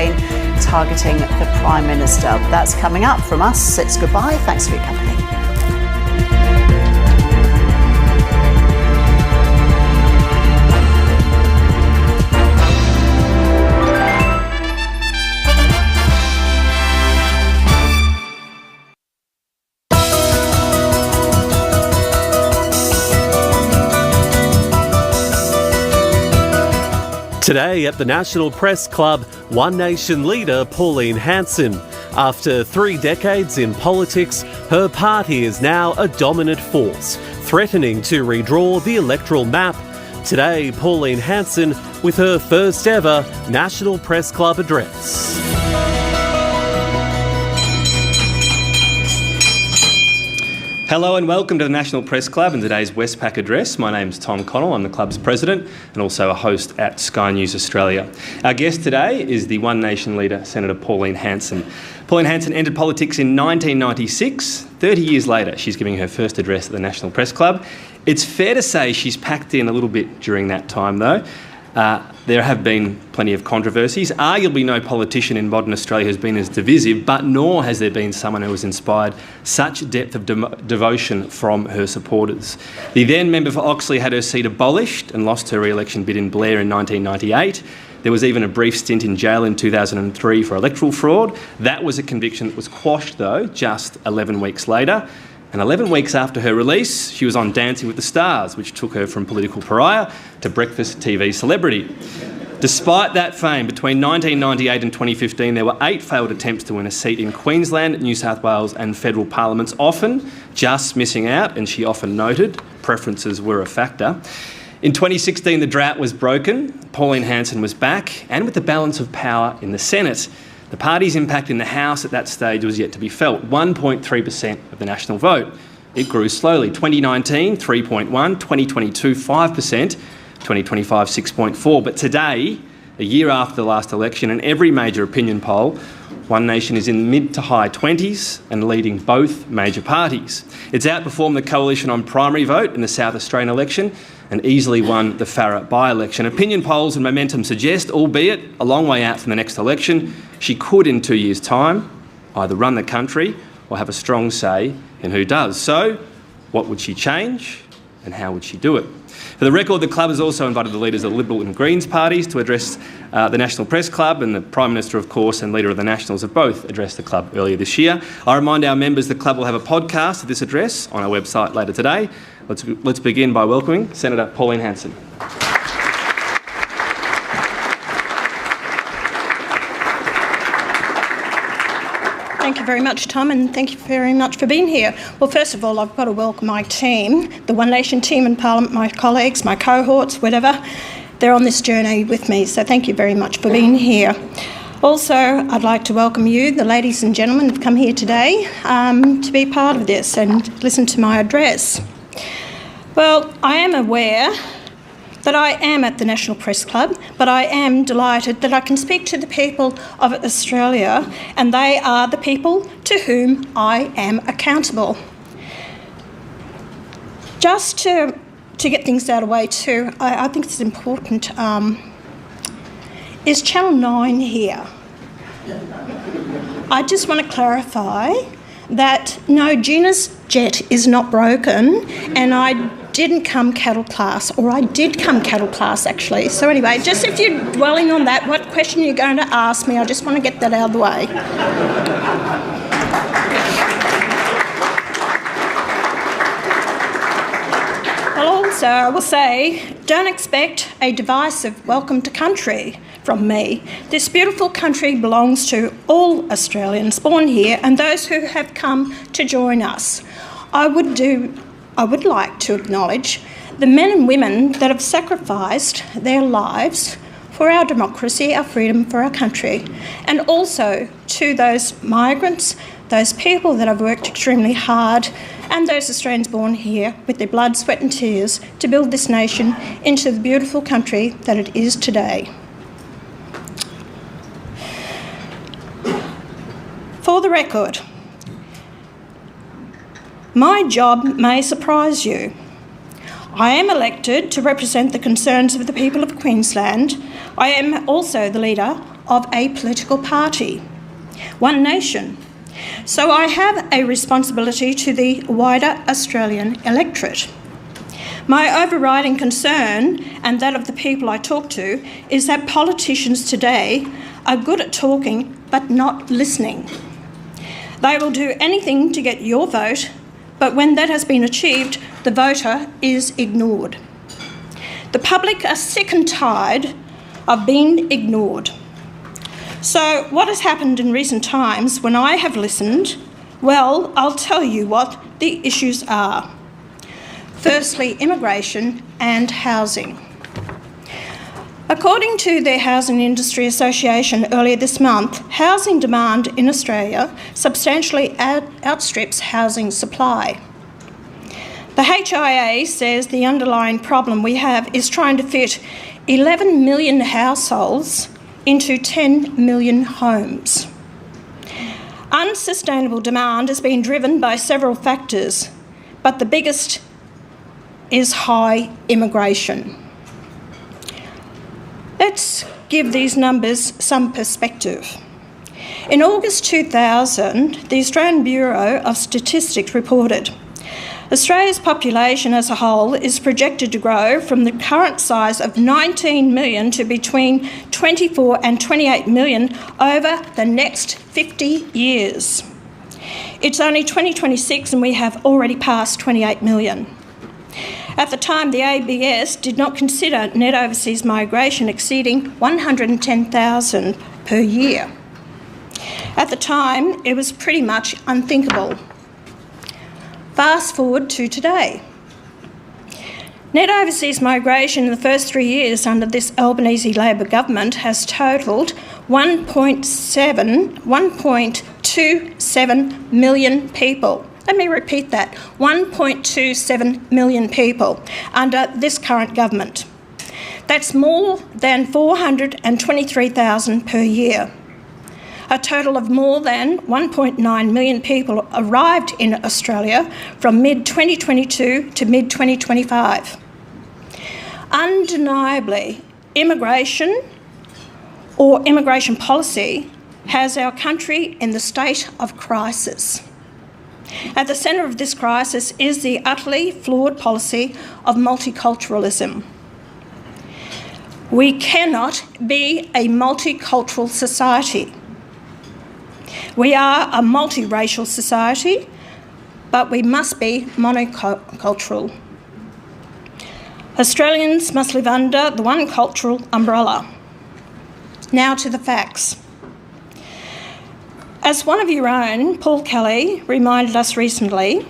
campaign targeting the Prime Minister. That's coming up from us. It's goodbye. Thanks for your company. Today at the National Press Club, One Nation leader Pauline Hanson. After 3 decades in politics, her party is now a dominant force, threatening to redraw the electoral map. Today, Pauline Hanson with her first ever National Press Club address. Hello and welcome to the National Press Club and today's Westpac address. My name's Tom Connell, I'm the club's president and also a host at Sky News Australia. Our guest today is the One Nation leader, Senator Pauline Hanson. Pauline Hanson entered politics in 1996. 30 years later, she's giving her first address at the National Press Club. It's fair to say she's packed in a little bit during that time though. There have been plenty of controversies. Arguably no politician in modern Australia has been as divisive, but nor has there been someone who has inspired such depth of devotion from her supporters. The then member for Oxley had her seat abolished and lost her re-election bid in Blair in 1998. There was even a brief stint in jail in 2003 for electoral fraud. That was a conviction that was quashed though just 11 weeks later. And 11 weeks after her release, she was on Dancing with the Stars, which took her from political pariah to breakfast TV celebrity. Despite that fame, between 1998 and 2015, there were 8 failed attempts to win a seat in Queensland, New South Wales and federal parliaments, often just missing out, and she often noted preferences were a factor. In 2016, the drought was broken, Pauline Hanson was back, and with the balance of power in the Senate. The party's impact in the House at that stage was yet to be felt, 1.3% of the national vote. It grew slowly, 2019, 3.1%, 2022, 5%, 2025, 6.4%. But today, a year after the last election, in every major opinion poll, One Nation is in mid to high 20s and leading both major parties. It's outperformed the coalition on primary vote in the South Australian election and easily won the Farrer by-election. Opinion polls and momentum suggest, albeit a long way out from the next election, she could in 2 years' time either run the country or have a strong say in who does. So, what would she change and how would she do it? For the record, the club has also invited the leaders of the Liberal and Greens parties to address the National Press Club, and the Prime Minister, of course, and Leader of the Nationals have both addressed the club earlier this year. I remind our members the club will have a podcast of this address on our website later today. Let's begin by welcoming Senator Pauline Hanson. Thank you very much, Tom, and thank you very much for being here. Well, first of all, I've got to welcome my team, the One Nation team in Parliament, my colleagues, my cohorts, whatever. They're on this journey with me, so thank you very much for being here. Also, I'd like to welcome you, the ladies and gentlemen who've come here today to be part of this and listen to my address. Well, I am aware that I am at the National Press Club, but I am delighted that I can speak to the people of Australia, and they are the people to whom I am accountable. Just to get things out of the way too, I think it's important, is Channel 9 here? I just want to clarify that no, Gina's jet is not broken, and I didn't come cattle class, or I did come cattle class actually. So anyway, just if you're dwelling on that, what question you're going to ask me, I just want to get that out of the way. Well, also, I will say, don't expect a divisive welcome to country from me. This beautiful country belongs to all Australians born here and those who have come to join us. I would like to acknowledge the men and women that have sacrificed their lives for our democracy, our freedom, for our country, and also to those migrants, those people that have worked extremely hard, and those Australians born here with their blood, sweat and tears to build this nation into the beautiful country that it is today. For the record, my job may surprise you. I am elected to represent the concerns of the people of Queensland. I am also the leader of a political party, One Nation. So I have a responsibility to the wider Australian electorate. My overriding concern, and that of the people I talk to, is that politicians today are good at talking but not listening. They will do anything to get your vote, but when that has been achieved, the voter is ignored. The public are sick and tired of being ignored. So what has happened in recent times when I have listened? Well, I'll tell you what the issues are. Firstly, immigration and housing. According to the Housing Industry Association earlier this month, housing demand in Australia substantially outstrips housing supply. The HIA says the underlying problem we have is trying to fit 11 million households into 10 million homes. Unsustainable demand has been driven by several factors, but the biggest is high immigration. Let's give these numbers some perspective. In August 2000, the Australian Bureau of Statistics reported Australia's population as a whole is projected to grow from the current size of 19 million to between 24 and 28 million over the next 50 years. It's only 2026 and we have already passed 28 million. At the time, the ABS did not consider net overseas migration exceeding 110,000 per year. At the time, it was pretty much unthinkable. Fast forward to today. Net overseas migration in the first 3 years under this Albanese Labor government has totalled 1.27 million people. Let me repeat that, 1.27 million people under this current government. That's more than 423,000 per year. A total of more than 1.9 million people arrived in Australia from mid-2022 to mid-2025. Undeniably, immigration or immigration policy has our country in the state of crisis. At the centre of this crisis is the utterly flawed policy of multiculturalism. We cannot be a multicultural society. We are a multiracial society, but we must be monocultural. Australians must live under the one cultural umbrella. Now to the facts. As one of your own, Paul Kelly, reminded us recently,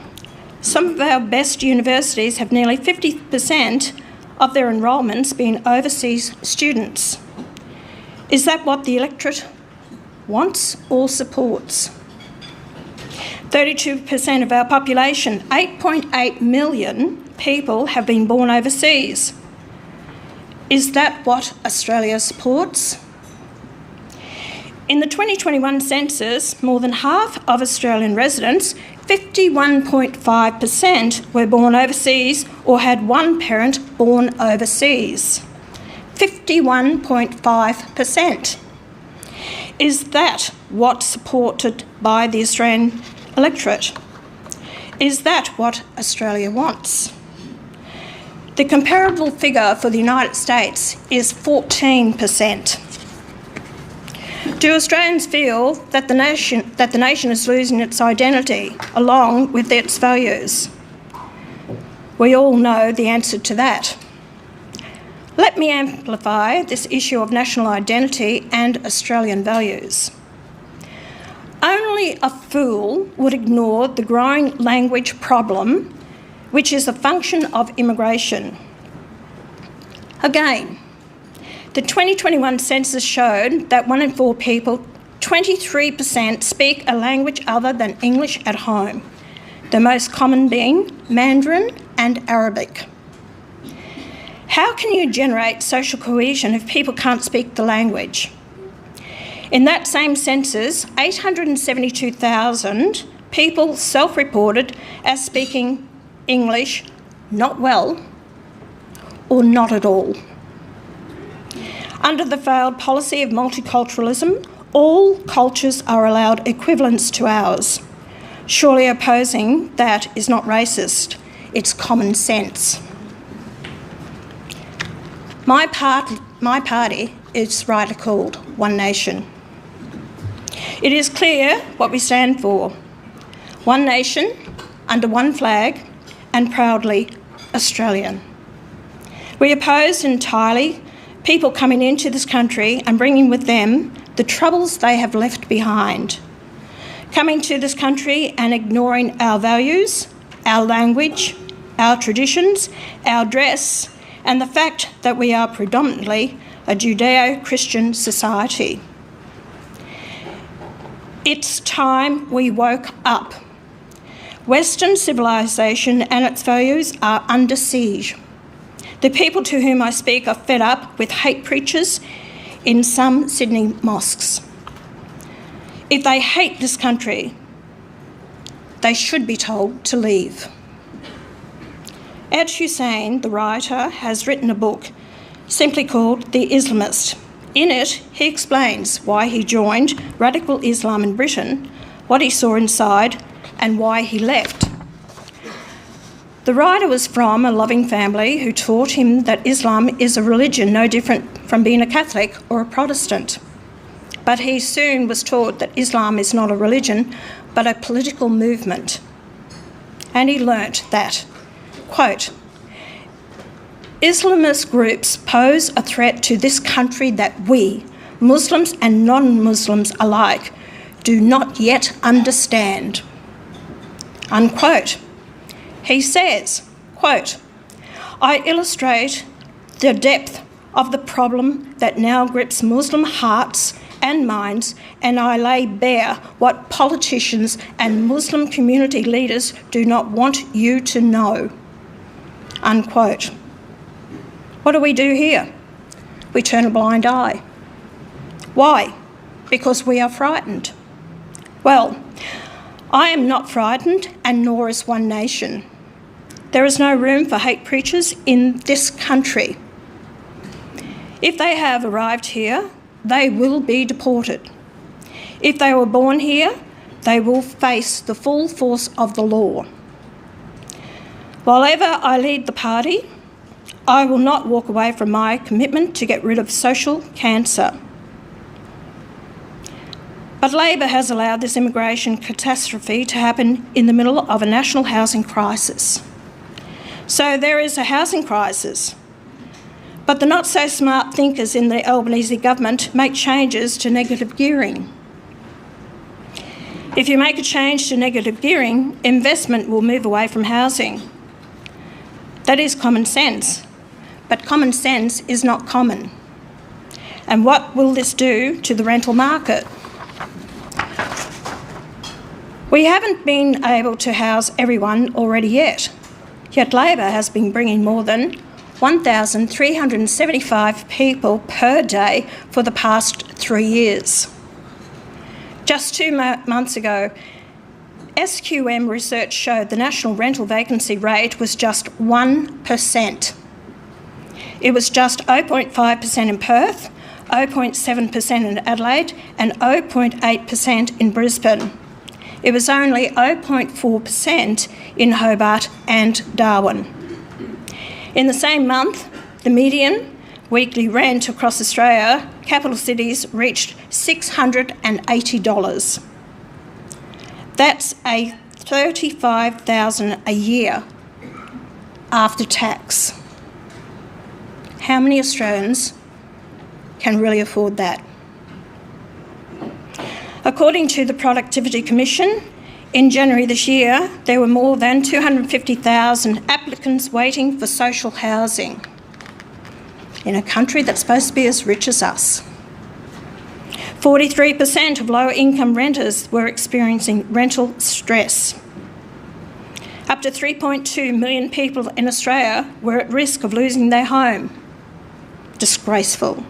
some of our best universities have nearly 50% of their enrolments being overseas students. Is that what the electorate wants or supports? 32% of our population, 8.8 million people, have been born overseas. Is that what Australia supports? In the 2021 census, more than half of Australian residents, 51.5%, were born overseas or had one parent born overseas. 51.5%. Is that what's supported by the Australian electorate? Is that what Australia wants? The comparable figure for the United States is 14%. Do Australians feel that the nation is losing its identity along with its values? We all know the answer to that. Let me amplify this issue of national identity and Australian values. Only a fool would ignore the growing language problem, which is a function of immigration. Again, the 2021 census showed that 1 in 4 people, 23%, speak a language other than English at home, the most common being Mandarin and Arabic. How can you generate social cohesion if people can't speak the language? In that same census, 872,000 people self-reported as speaking English not well or not at all. Under the failed policy of multiculturalism, all cultures are allowed equivalents to ours. Surely opposing that is not racist, it's common sense. My party is rightly called One Nation. It is clear what we stand for. One nation, under one flag, and proudly Australian. We oppose entirely people coming into this country and bringing with them the troubles they have left behind. Coming to this country and ignoring our values, our language, our traditions, our dress, and the fact that we are predominantly a Judeo-Christian society. It's time we woke up. Western civilisation and its values are under siege. The people to whom I speak are fed up with hate preachers in some Sydney mosques. If they hate this country, they should be told to leave. Ed Hussein, the writer, has written a book simply called The Islamist. In it, he explains why he joined radical Islam in Britain, what he saw inside, and why he left. The writer was from a loving family who taught him that Islam is a religion no different from being a Catholic or a Protestant. But he soon was taught that Islam is not a religion, but a political movement. And he learnt that, quote, Islamist groups pose a threat to this country that we, Muslims and non-Muslims alike, do not yet understand, unquote. He says, quote, I illustrate the depth of the problem that now grips Muslim hearts and minds, and I lay bare what politicians and Muslim community leaders do not want you to know, unquote. What do we do here? We turn a blind eye. Why? Because we are frightened. Well, I am not frightened, and nor is One Nation. There is no room for hate preachers in this country. If they have arrived here, they will be deported. If they were born here, they will face the full force of the law. While ever I lead the party, I will not walk away from my commitment to get rid of social cancer. But Labor has allowed this immigration catastrophe to happen in the middle of a national housing crisis. So there is a housing crisis. But the not-so-smart thinkers in the Albanese government make changes to negative gearing. If you make a change to negative gearing, investment will move away from housing. That is common sense, but common sense is not common. And what will this do to the rental market? We haven't been able to house everyone already yet Labor has been bringing more than 1,375 people per day for the past 3 years. Just 2 months ago, SQM research showed the national rental vacancy rate was just 1%. It was just 0.5% in Perth, 0.7% in Adelaide, and 0.8% in Brisbane. It was only 0.4% in Hobart and Darwin. In the same month, the median weekly rent across Australia, capital cities, reached $680. That's a $35,000 a year after tax. How many Australians can really afford that? According to the Productivity Commission, in January this year, there were more than 250,000 applicants waiting for social housing in a country that's supposed to be as rich as us. 43% of lower income renters were experiencing rental stress. Up to 3.2 million people in Australia were at risk of losing their home. Disgraceful.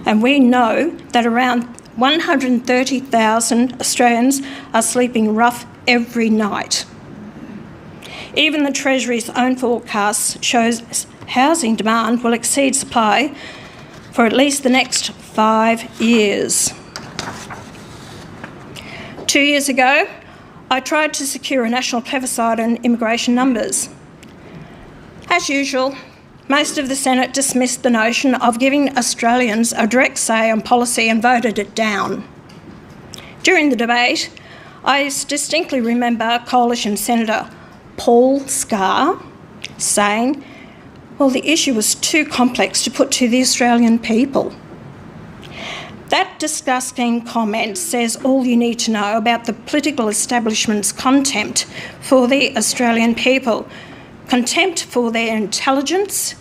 And we know that around 130,000 Australians are sleeping rough every night. Even the Treasury's own forecast shows housing demand will exceed supply for at least the next 5 years. 2 years ago, I tried to secure a national plebiscite on immigration numbers. As usual, most of the Senate dismissed the notion of giving Australians a direct say on policy and voted it down. During the debate, I distinctly remember Coalition Senator Paul Scarr saying, well, the issue was too complex to put to the Australian people. That disgusting comment says all you need to know about the political establishment's contempt for the Australian people, contempt for their intelligence,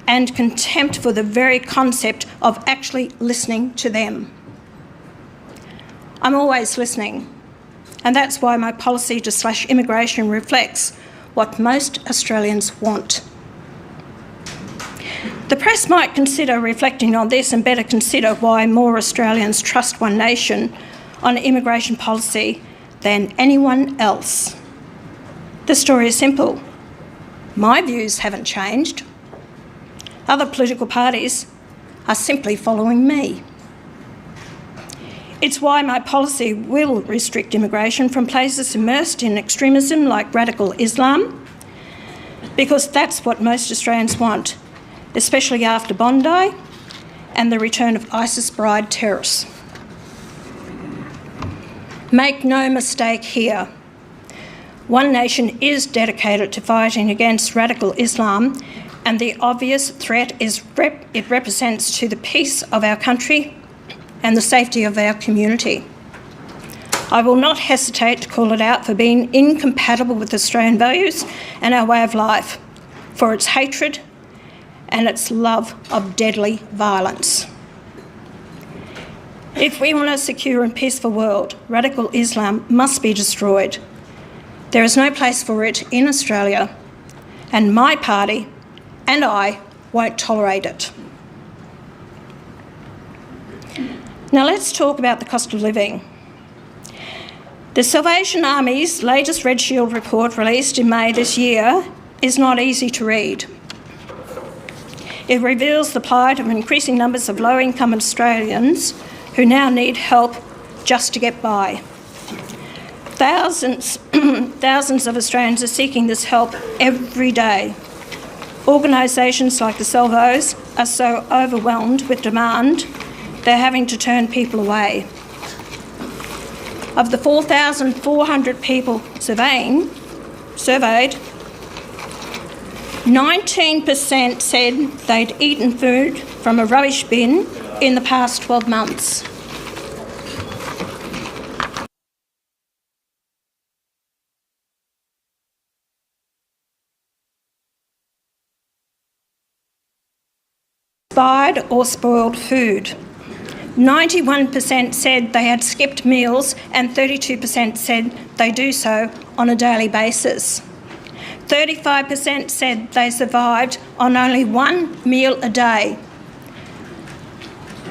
and contempt for the very concept of actually listening to them. I'm always listening, and that's why my policy to slash immigration reflects what most Australians want. The press might consider reflecting on this and better consider why more Australians trust One Nation on immigration policy than anyone else. The story is simple. My views haven't changed. Other political parties are simply following me. It's why my policy will restrict immigration from places immersed in extremism like radical Islam, because that's what most Australians want, especially after Bondi and the return of ISIS bride terrorists. Make no mistake here. One Nation is dedicated to fighting against radical Islam and the obvious threat it represents to the peace of our country and the safety of our community. I will not hesitate to call it out for being incompatible with Australian values and our way of life, for its hatred and its love of deadly violence. If we want a secure and peaceful world, radical Islam must be destroyed. There is no place for it in Australia, and my party and I won't tolerate it. Now let's talk about the cost of living. The Salvation Army's latest Red Shield report, released in May this year, is not easy to read. It reveals the plight of increasing numbers of low-income Australians who now need help just to get by. Thousands of Australians are seeking this help every day. Organisations like the Salvos are so overwhelmed with demand, they're having to turn people away. Of the 4,400 people surveyed, 19% said they'd eaten food from a rubbish bin in the past 12 months. Expired or spoiled food. 91% said they had skipped meals and 32% said they do so on a daily basis. 35% said they survived on only one meal a day.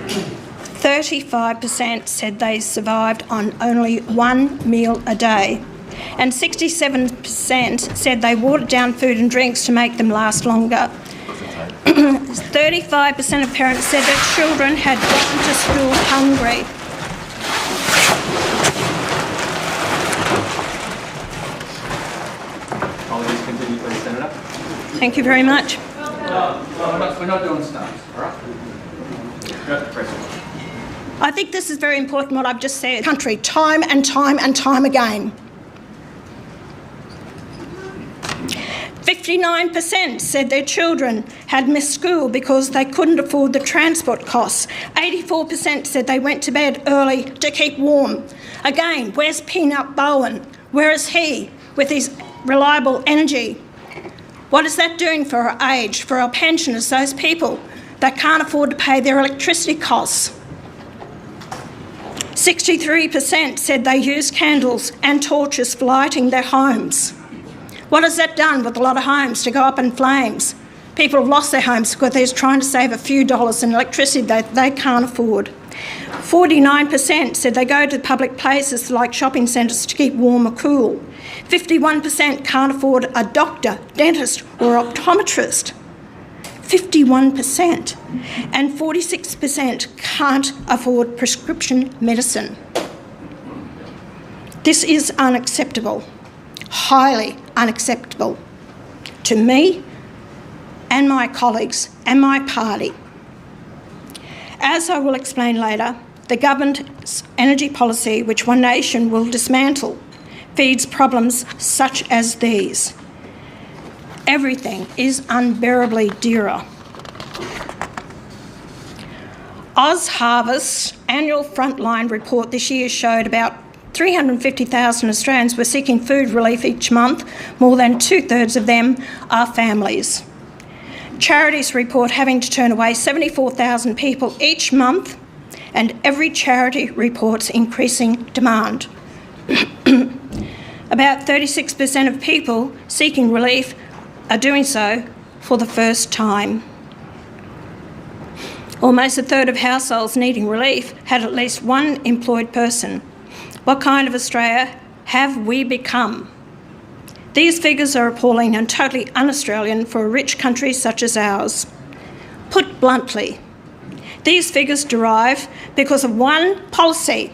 35% said they survived on only one meal a day. And 67% said they watered down food and drinks to make them last longer. 35% of parents said their children had gone to school hungry. Apologies, continue please, Senator. Thank you very much. We're not doing stunts, all right? I think this is very important, what I've just said. Country, time and time and time again. 59% said their children had missed school because they couldn't afford the transport costs. 84% said they went to bed early to keep warm. Again, where's Peanut Bowen? Where is he with his reliable energy? What is that doing for our age, for our pensioners, those people that can't afford to pay their electricity costs? 63% said they used candles and torches for lighting their homes. What has that done with a lot of homes to go up in flames? People have lost their homes because they're trying to save a few dollars in electricity that they can't afford. 49% said they go to public places like shopping centres to keep warm or cool. 51% can't afford a doctor, dentist or optometrist. 51%, and 46% can't afford prescription medicine. This is unacceptable, highly unacceptable to me and my colleagues and my party. As I will explain later, the government's energy policy, which One Nation will dismantle, feeds problems such as these. Everything is unbearably dearer. OzHarvest's annual frontline report this year showed about 350,000 Australians were seeking food relief each month. More than 2/3 of them are families. Charities report having to turn away 74,000 people each month, and every charity reports increasing demand. About 36% of people seeking relief are doing so for the first time. Almost a third of households needing relief had at least one employed person. What kind of Australia have we become? These figures are appalling and totally un-Australian for a rich country such as ours. Put bluntly, these figures derive because of one policy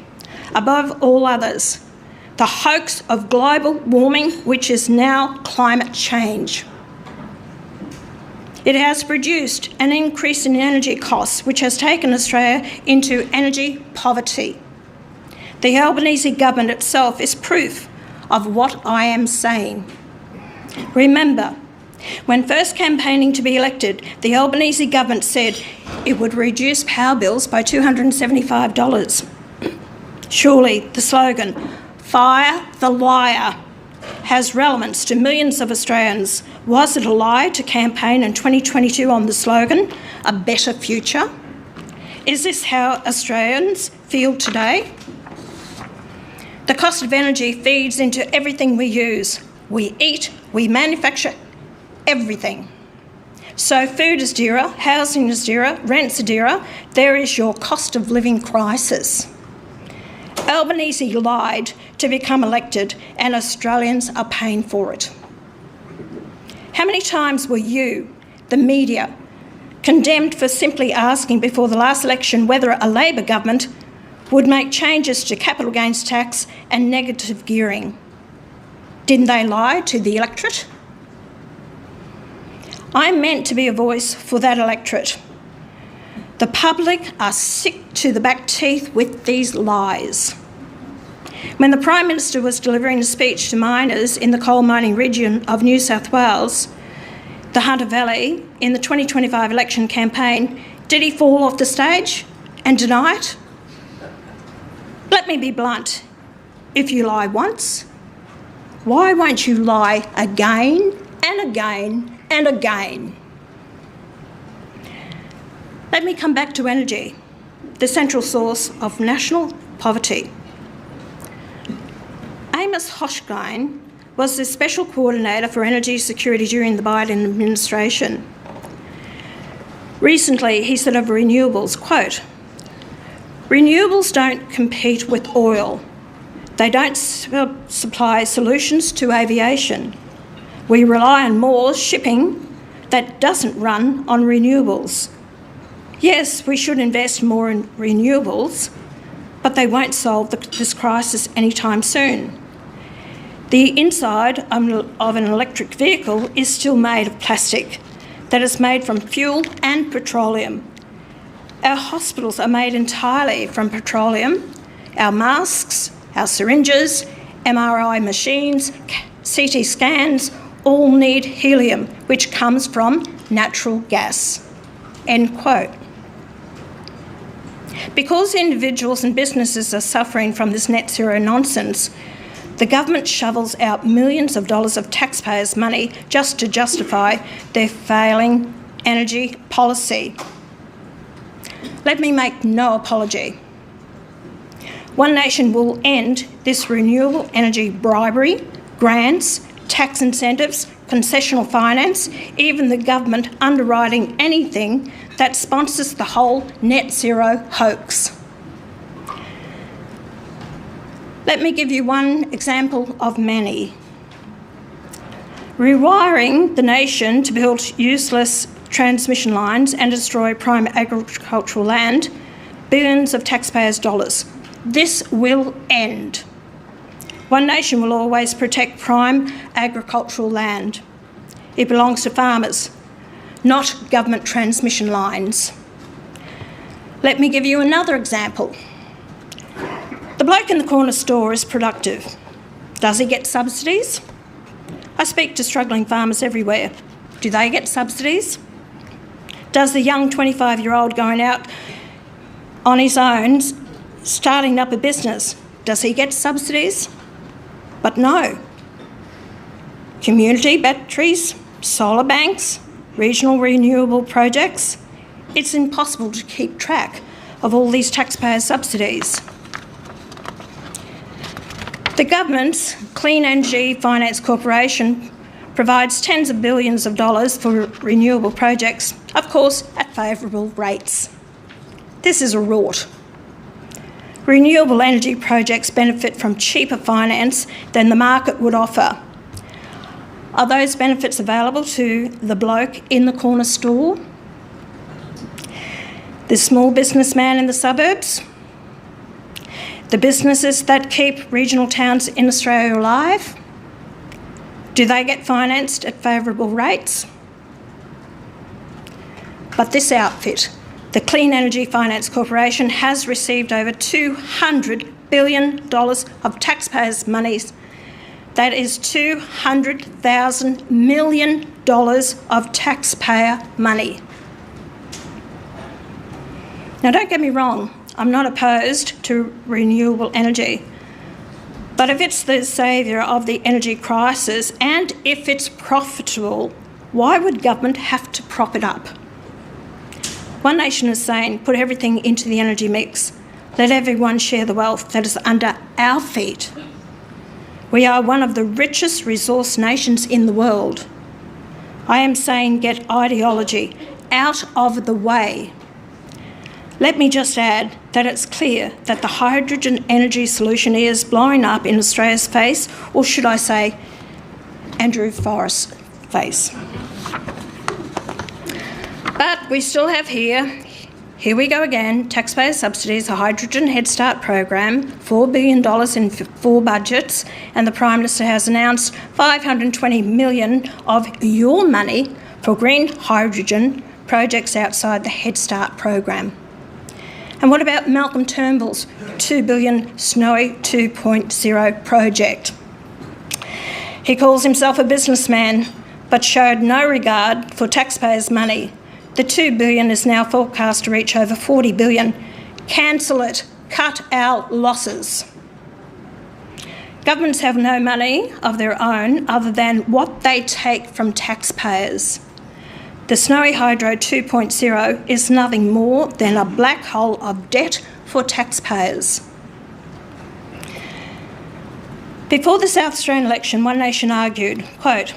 above all others, the hoax of global warming, which is now climate change. It has produced an increase in energy costs, which has taken Australia into energy poverty. The Albanese government itself is proof of what I am saying. Remember, when first campaigning to be elected, the Albanese government said it would reduce power bills by $275. Surely the slogan, "Fire the liar," has relevance to millions of Australians. Was it a lie to campaign in 2022 on the slogan, "A better future"? Is this how Australians feel today? The cost of energy feeds into everything we use. We eat, we manufacture, everything. So food is dearer, housing is dearer, rents are dearer. There is your cost of living crisis. Albanese lied to become elected, and Australians are paying for it. How many times were you, the media, condemned for simply asking before the last election whether a Labor government would make changes to capital gains tax and negative gearing? Didn't they lie to the electorate? I'm meant to be a voice for that electorate. The public are sick to the back teeth with these lies. When the Prime Minister was delivering a speech to miners in the coal mining region of New South Wales, the Hunter Valley, in the 2025 election campaign, did he fall off the stage and deny it? Let me be blunt. If you lie once, why won't you lie again and again and again? Let me come back to energy, the central source of national poverty. Amos Hochstein was the Special Coordinator for Energy Security during the Biden administration. Recently, he said of renewables, quote, "Renewables don't compete with oil. They don't supply solutions to aviation. We rely on more shipping that doesn't run on renewables. Yes, we should invest more in renewables, but they won't solve this crisis anytime soon. The inside of an electric vehicle is still made of plastic that is made from fuel and petroleum. Our hospitals are made entirely from petroleum. Our masks, our syringes, MRI machines, CT scans all need helium, which comes from natural gas." End quote. Because individuals and businesses are suffering from this net zero nonsense, the government shovels out millions of dollars of taxpayers' money just to justify their failing energy policy. Let me make no apology. One Nation will end this renewable energy bribery, grants, tax incentives, concessional finance, even the government underwriting anything that sponsors the whole net zero hoax. Let me give you one example of many. Rewiring the nation to build useless transmission lines and destroy prime agricultural land, billions of taxpayers' dollars. This will end. One Nation will always protect prime agricultural land. It belongs to farmers, not government transmission lines. Let me give you another example. The bloke in the corner store is productive. Does he get subsidies? I speak to struggling farmers everywhere. Do they get subsidies? Does the young 25-year-old going out on his own, starting up a business, does he get subsidies? But no. Community batteries, solar banks, regional renewable projects, it's impossible to keep track of all these taxpayer subsidies. The government's Clean Energy Finance Corporation provides tens of billions of dollars for renewable projects, of course at favourable rates. This is a rort. Renewable energy projects benefit from cheaper finance than the market would offer. Are those benefits available to the bloke in the corner store? The small businessman in the suburbs? The businesses that keep regional towns in Australia alive? Do they get financed at favourable rates? But this outfit, the Clean Energy Finance Corporation, has received over $200 billion of taxpayers' monies. That is $200,000 million of taxpayer money. Now, don't get me wrong, I'm not opposed to renewable energy. But if it's the saviour of the energy crisis and if it's profitable, why would government have to prop it up? One Nation is saying, put everything into the energy mix. Let everyone share the wealth that is under our feet. We are one of the richest resource nations in the world. I am saying get ideology out of the way. Let me just add that it's clear that the hydrogen energy solution is blowing up in Australia's face, or should I say, Andrew Forrest's face. But we still have here we go again, taxpayer subsidies, a hydrogen Head Start program, $4 billion in 4 budgets, and the Prime Minister has announced $520 million of your money for green hydrogen projects outside the Head Start program. And what about Malcolm Turnbull's $2 billion Snowy 2.0 project? He calls himself a businessman, but showed no regard for taxpayers' money. The $2 billion is now forecast to reach over $40 billion. Cancel it. Cut our losses. Governments have no money of their own other than what they take from taxpayers. The Snowy Hydro 2.0 is nothing more than a black hole of debt for taxpayers. Before the South Australian election, One Nation argued, quote,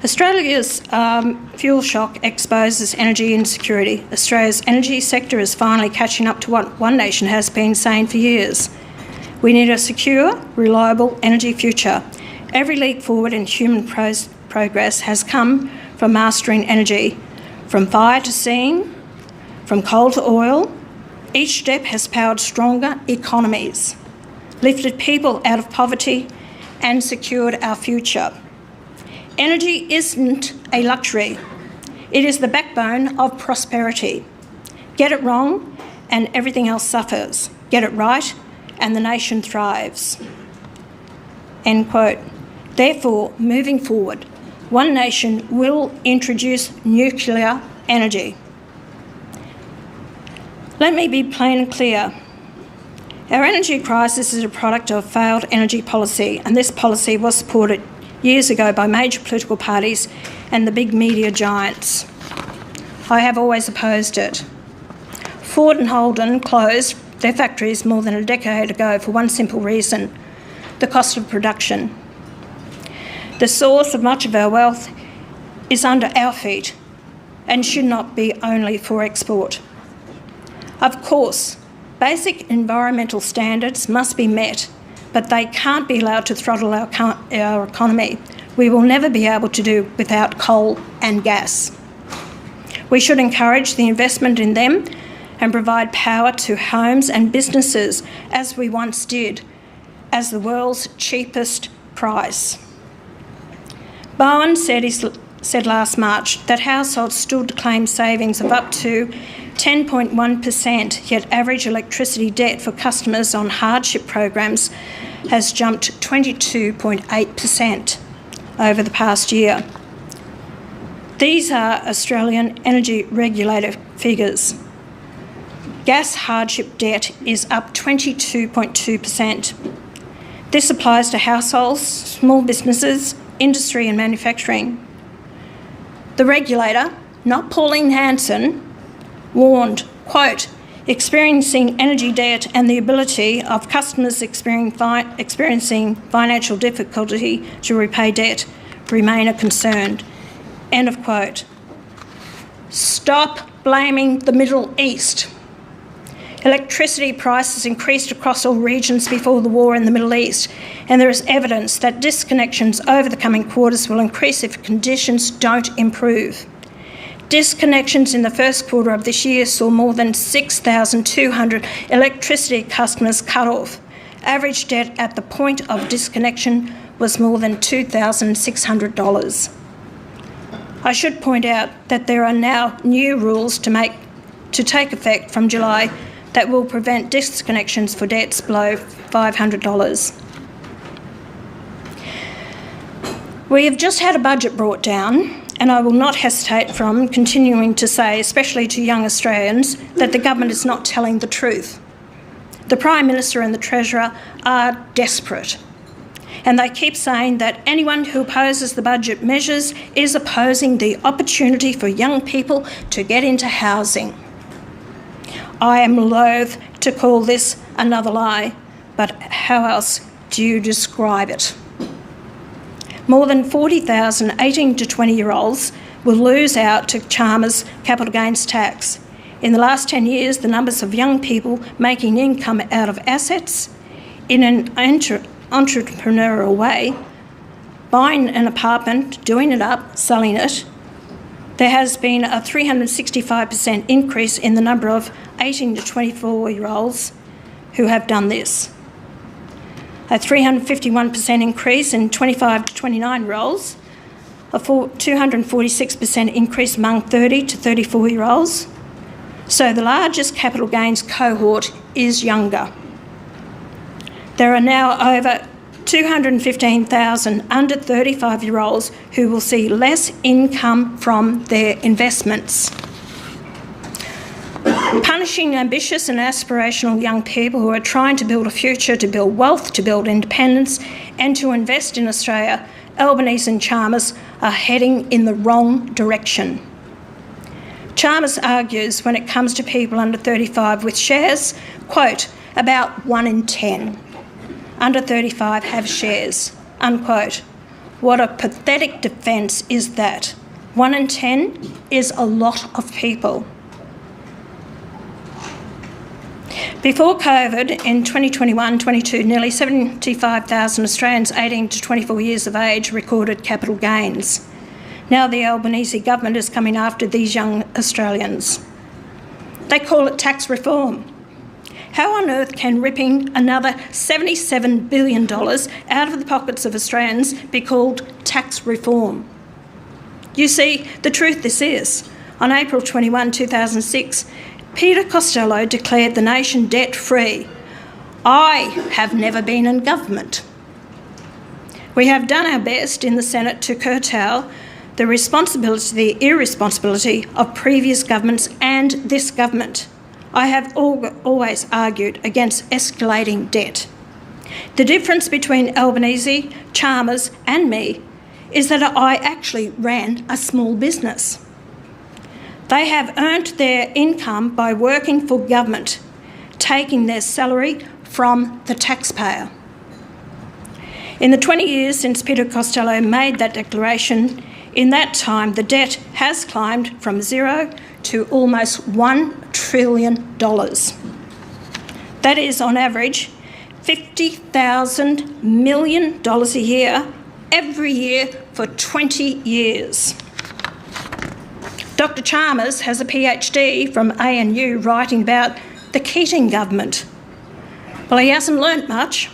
Australia's fuel shock exposes energy insecurity. Australia's energy sector is finally catching up to what One Nation has been saying for years. We need a secure, reliable energy future. Every leap forward in human progress has come from mastering energy, from fire to steam, from coal to oil. Each step has powered stronger economies, lifted people out of poverty and secured our future. Energy isn't a luxury. It is the backbone of prosperity. Get it wrong and everything else suffers. Get it right and the nation thrives. End quote. Therefore, moving forward, One Nation will introduce nuclear energy. Let me be plain and clear. Our energy crisis is a product of failed energy policy, and this policy was supported years ago by major political parties and the big media giants. I have always opposed it. Ford and Holden closed their factories more than a decade ago for one simple reason: the cost of production. The source of much of our wealth is under our feet and should not be only for export. Of course, basic environmental standards must be met, but they can't be allowed to throttle our economy. we will never be able to do without coal and gas. We should encourage the investment in them and provide power to homes and businesses as we once did, as the world's cheapest price. Bowen said last March that households still claim savings of up to 10.1%, yet average electricity debt for customers on hardship programs has jumped 22.8% over the past year. These are Australian Energy Regulator figures. Gas hardship debt is up 22.2%. This applies to households, small businesses, industry and manufacturing. The regulator, not Pauline Hanson, warned, quote, experiencing energy debt and the ability of customers experiencing financial difficulty to repay debt remain a concern, end of quote. Stop blaming the Middle East. Electricity prices increased across all regions before the war in the Middle East, and there is evidence that disconnections over the coming quarters will increase if conditions don't improve. Disconnections in the first quarter of this year saw more than 6,200 electricity customers cut off. Average debt at the point of disconnection was more than $2,600. I should point out that there are now new rules to take effect from July that will prevent disconnections for debts below $500. We have just had a budget brought down, and I will not hesitate from continuing to say, especially to young Australians, that the government is not telling the truth. The Prime Minister and the Treasurer are desperate, and they keep saying that anyone who opposes the budget measures is opposing the opportunity for young people to get into housing. I am loath to call this another lie, but how else do you describe it? More than 40,000 18 to 20-year-olds will lose out to Chalmers capital gains tax. In the last 10 years, the numbers of young people making income out of assets in an entrepreneurial way, buying an apartment, doing it up, selling it, there has been a 365% increase in the number of 18 to 24-year-olds who have done this. A 351% increase in 25 to 29-year-olds, a 246% increase among 30 to 34-year-olds. So the largest capital gains cohort is younger. There are now over 215,000 under 35-year-olds who will see less income from their investments. Punishing ambitious and aspirational young people who are trying to build a future, to build wealth, to build independence, and to invest in Australia, Albanese and Chalmers are heading in the wrong direction. Chalmers argues when it comes to people under 35 with shares, quote, about 1 in 10 under 35 have shares, unquote. What a pathetic defence is that. 1 in 10 is a lot of people. Before COVID, in 2021-22, nearly 75,000 Australians 18 to 24 years of age recorded capital gains. Now the Albanese government is coming after these young Australians. They call it tax reform. How on earth can ripping another $77 billion out of the pockets of Australians be called tax reform? You see, the truth this is, on April 21, 2006, Peter Costello declared the nation debt-free. I have never been in government. We have done our best in the Senate to curtail the irresponsibility of previous governments and this government. I have always argued against escalating debt. The difference between Albanese, Chalmers and me is that I actually ran a small business. They have earned their income by working for government, taking their salary from the taxpayer. In the 20 years since Peter Costello made that declaration, in that time the debt has climbed from zero to almost $1 trillion. That is, on average, $50,000 million a year every year for 20 years. Dr. Chalmers has a PhD from ANU writing about the Keating government. Well, he hasn't learnt much.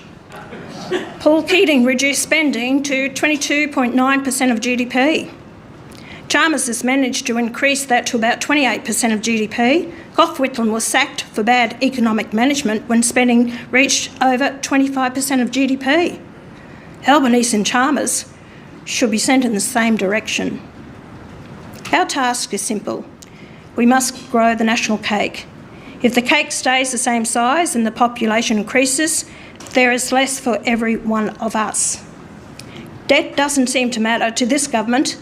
Paul Keating reduced spending to 22.9% of GDP. Chalmers has managed to increase that to about 28% of GDP. Gough Whitlam was sacked for bad economic management when spending reached over 25% of GDP. Albanese and Chalmers should be sent in the same direction. Our task is simple. We must grow the national cake. If the cake stays the same size and the population increases, there is less for every one of us. Debt doesn't seem to matter to this government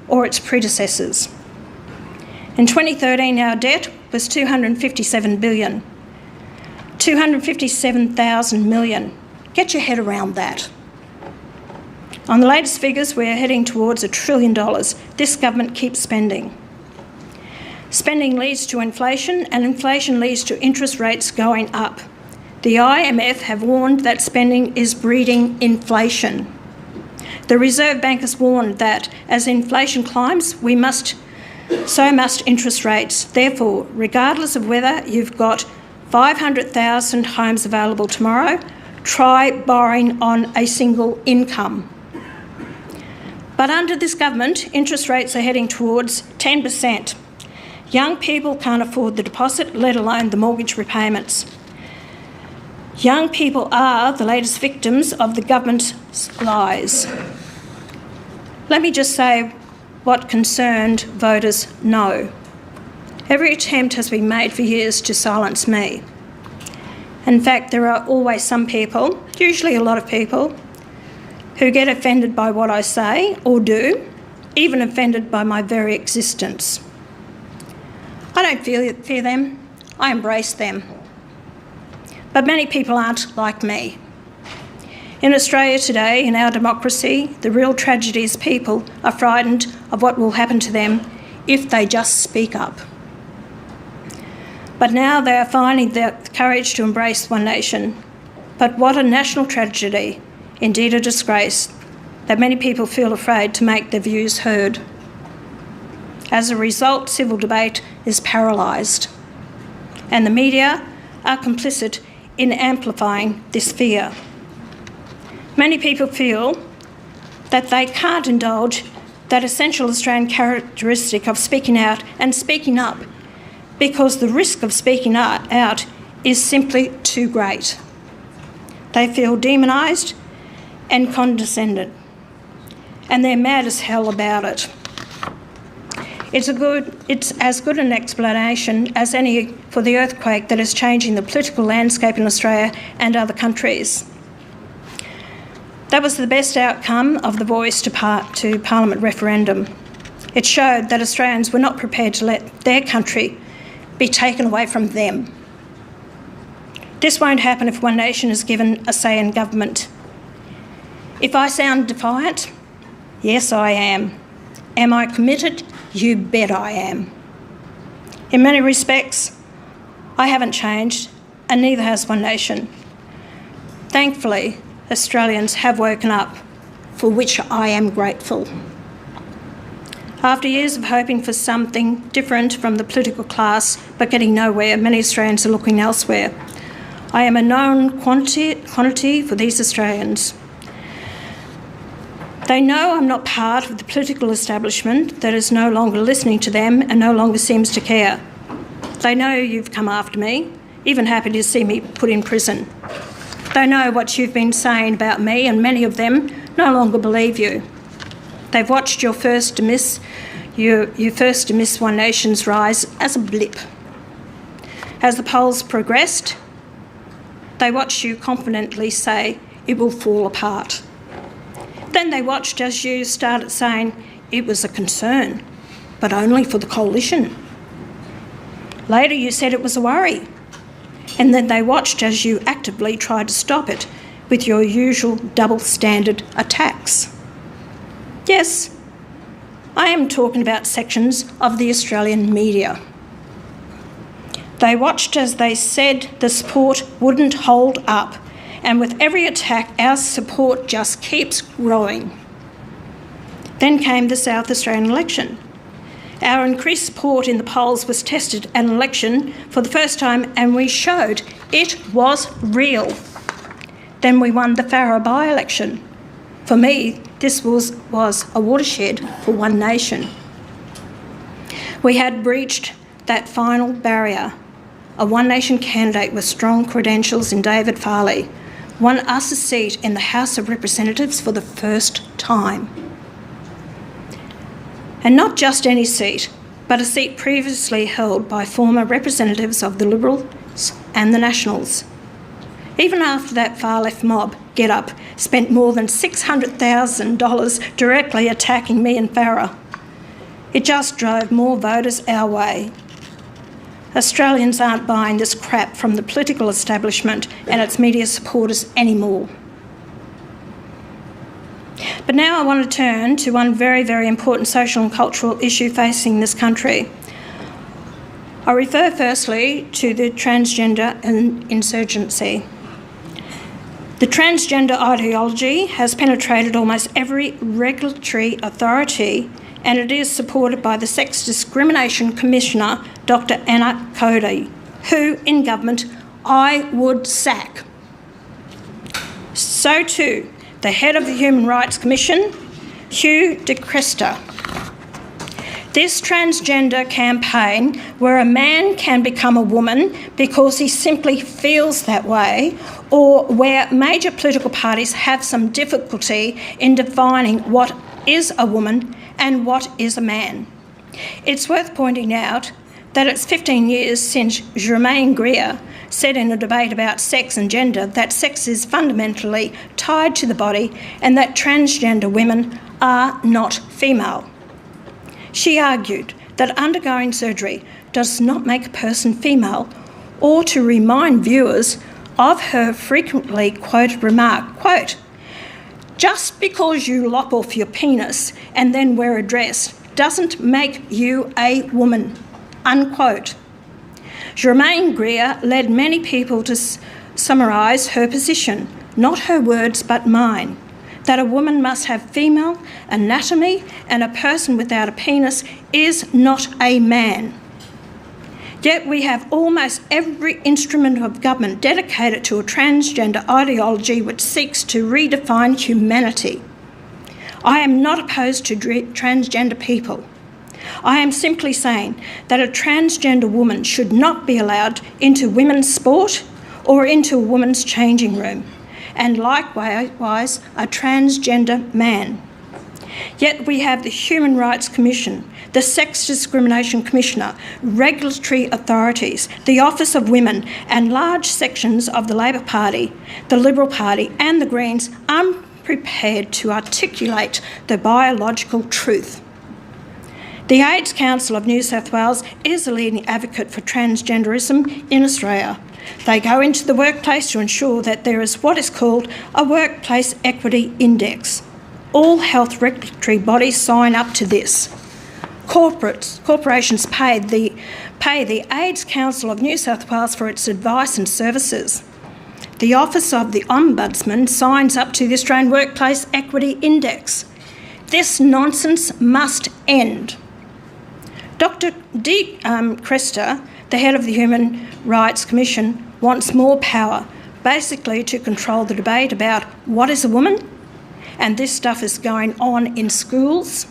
or its predecessors. In 2013, our debt was $257 billion. 257,000 million. Get your head around that. On the latest figures, we're heading towards $1 trillion. This government keeps spending. Spending leads to inflation, and inflation leads to interest rates going up. The IMF have warned that spending is breeding inflation. The Reserve Bank has warned that as inflation climbs, so must interest rates. Therefore, regardless of whether you've got 500,000 homes available tomorrow, try borrowing on a single income. But under this government, interest rates are heading towards 10%. Young people can't afford the deposit, let alone the mortgage repayments. Young people are the latest victims of the government's lies. Let me just say what concerned voters know. Every attempt has been made for years to silence me. In fact, there are always some people, usually a lot of people, who get offended by what I say or do, even offended by my very existence. I don't fear them, I embrace them. But many people aren't like me. In Australia today, in our democracy, the real tragedy is people are frightened of what will happen to them if they just speak up. But now they are finding the courage to embrace One Nation. But what a national tragedy, indeed a disgrace, that many people feel afraid to make their views heard. As a result, civil debate is paralysed, and the media are complicit in amplifying this fear. Many people feel that they can't indulge that essential Australian characteristic of speaking out and speaking up because the risk of speaking out is simply too great. They feel demonised and condescended, and they're mad as hell about it. It's as good an explanation as any for the earthquake that is changing the political landscape in Australia and other countries. That was the best outcome of the Voice to Parliament referendum. It showed that Australians were not prepared to let their country be taken away from them. This won't happen if One Nation is given a say in government. If I sound defiant, yes, I am. Am I committed? You bet I am. In many respects, I haven't changed, and neither has One Nation. Thankfully, Australians have woken up, for which I am grateful. After years of hoping for something different from the political class but getting nowhere, many Australians are looking elsewhere. I am a known quantity for these Australians. They know I'm not part of the political establishment that is no longer listening to them and no longer seems to care. They know you've come after me, even happy to see me put in prison. They know what you've been saying about me, and many of them no longer believe you. They've watched your first to miss One Nation's rise as a blip. As the polls progressed, they watched you confidently say it will fall apart. Then they watched as you started saying it was a concern, but only for the coalition. Later you said it was a worry, and then they watched as you actively tried to stop it with your usual double-standard attacks. Yes, I am talking about sections of the Australian media. They watched as they said the support wouldn't hold up, and with every attack our support just keeps growing. Then came the South Australian election. Our increased support in the polls was tested at an election for the first time, and we showed it was real. Then we won the Farrer by-election. For me, this was a watershed for One Nation. We had breached that final barrier. A One Nation candidate with strong credentials in David Farley won us a seat in the House of Representatives for the first time. And not just any seat, but a seat previously held by former representatives of the Liberals and the Nationals. Even after that far-left mob get-up spent more than $600,000 directly attacking me and Farrer, it just drove more voters our way. Australians aren't buying this crap from the political establishment and its media supporters anymore. But now I want to turn to one very, very important social and cultural issue facing this country. I refer firstly to the transgender insurgency. The transgender ideology has penetrated almost every regulatory authority, and it is supported by the Sex Discrimination Commissioner, Dr. Anna Cody, who, in government, I would sack. So too, the head of the Human Rights Commission, Hugh de Cresta. This transgender campaign, where a man can become a woman because he simply feels that way, or where major political parties have some difficulty in defining what is a woman and what is a man. It's worth pointing out that it's 15 years since Germaine Greer said in a debate about sex and gender that sex is fundamentally tied to the body and that transgender women are not female. She argued that undergoing surgery does not make a person female, or to remind viewers of her frequently quoted remark, quote, "Just because you lop off your penis and then wear a dress doesn't make you a woman," unquote. Germaine Greer led many people to summarise her position, not her words but mine, that a woman must have female anatomy and a person without a penis is not a man. Yet we have almost every instrument of government dedicated to a transgender ideology which seeks to redefine humanity. I am not opposed to transgender people. I am simply saying that a transgender woman should not be allowed into women's sport or into a woman's changing room, and likewise a transgender man. Yet we have the Human Rights Commission, the Sex Discrimination Commissioner, regulatory authorities, the Office of Women, and large sections of the Labor Party, the Liberal Party and the Greens unprepared to articulate the biological truth. The AIDS Council of New South Wales is a leading advocate for transgenderism in Australia. They go into the workplace to ensure that there is what is called a Workplace Equity Index. All health regulatory bodies sign up to this. Corporations pay the AIDS Council of New South Wales for its advice and services. The Office of the Ombudsman signs up to the Australian Workplace Equity Index. This nonsense must end. Dr. de Cresta, the head of the Human Rights Commission, wants more power, basically to control the debate about what is a woman, and this stuff is going on in schools.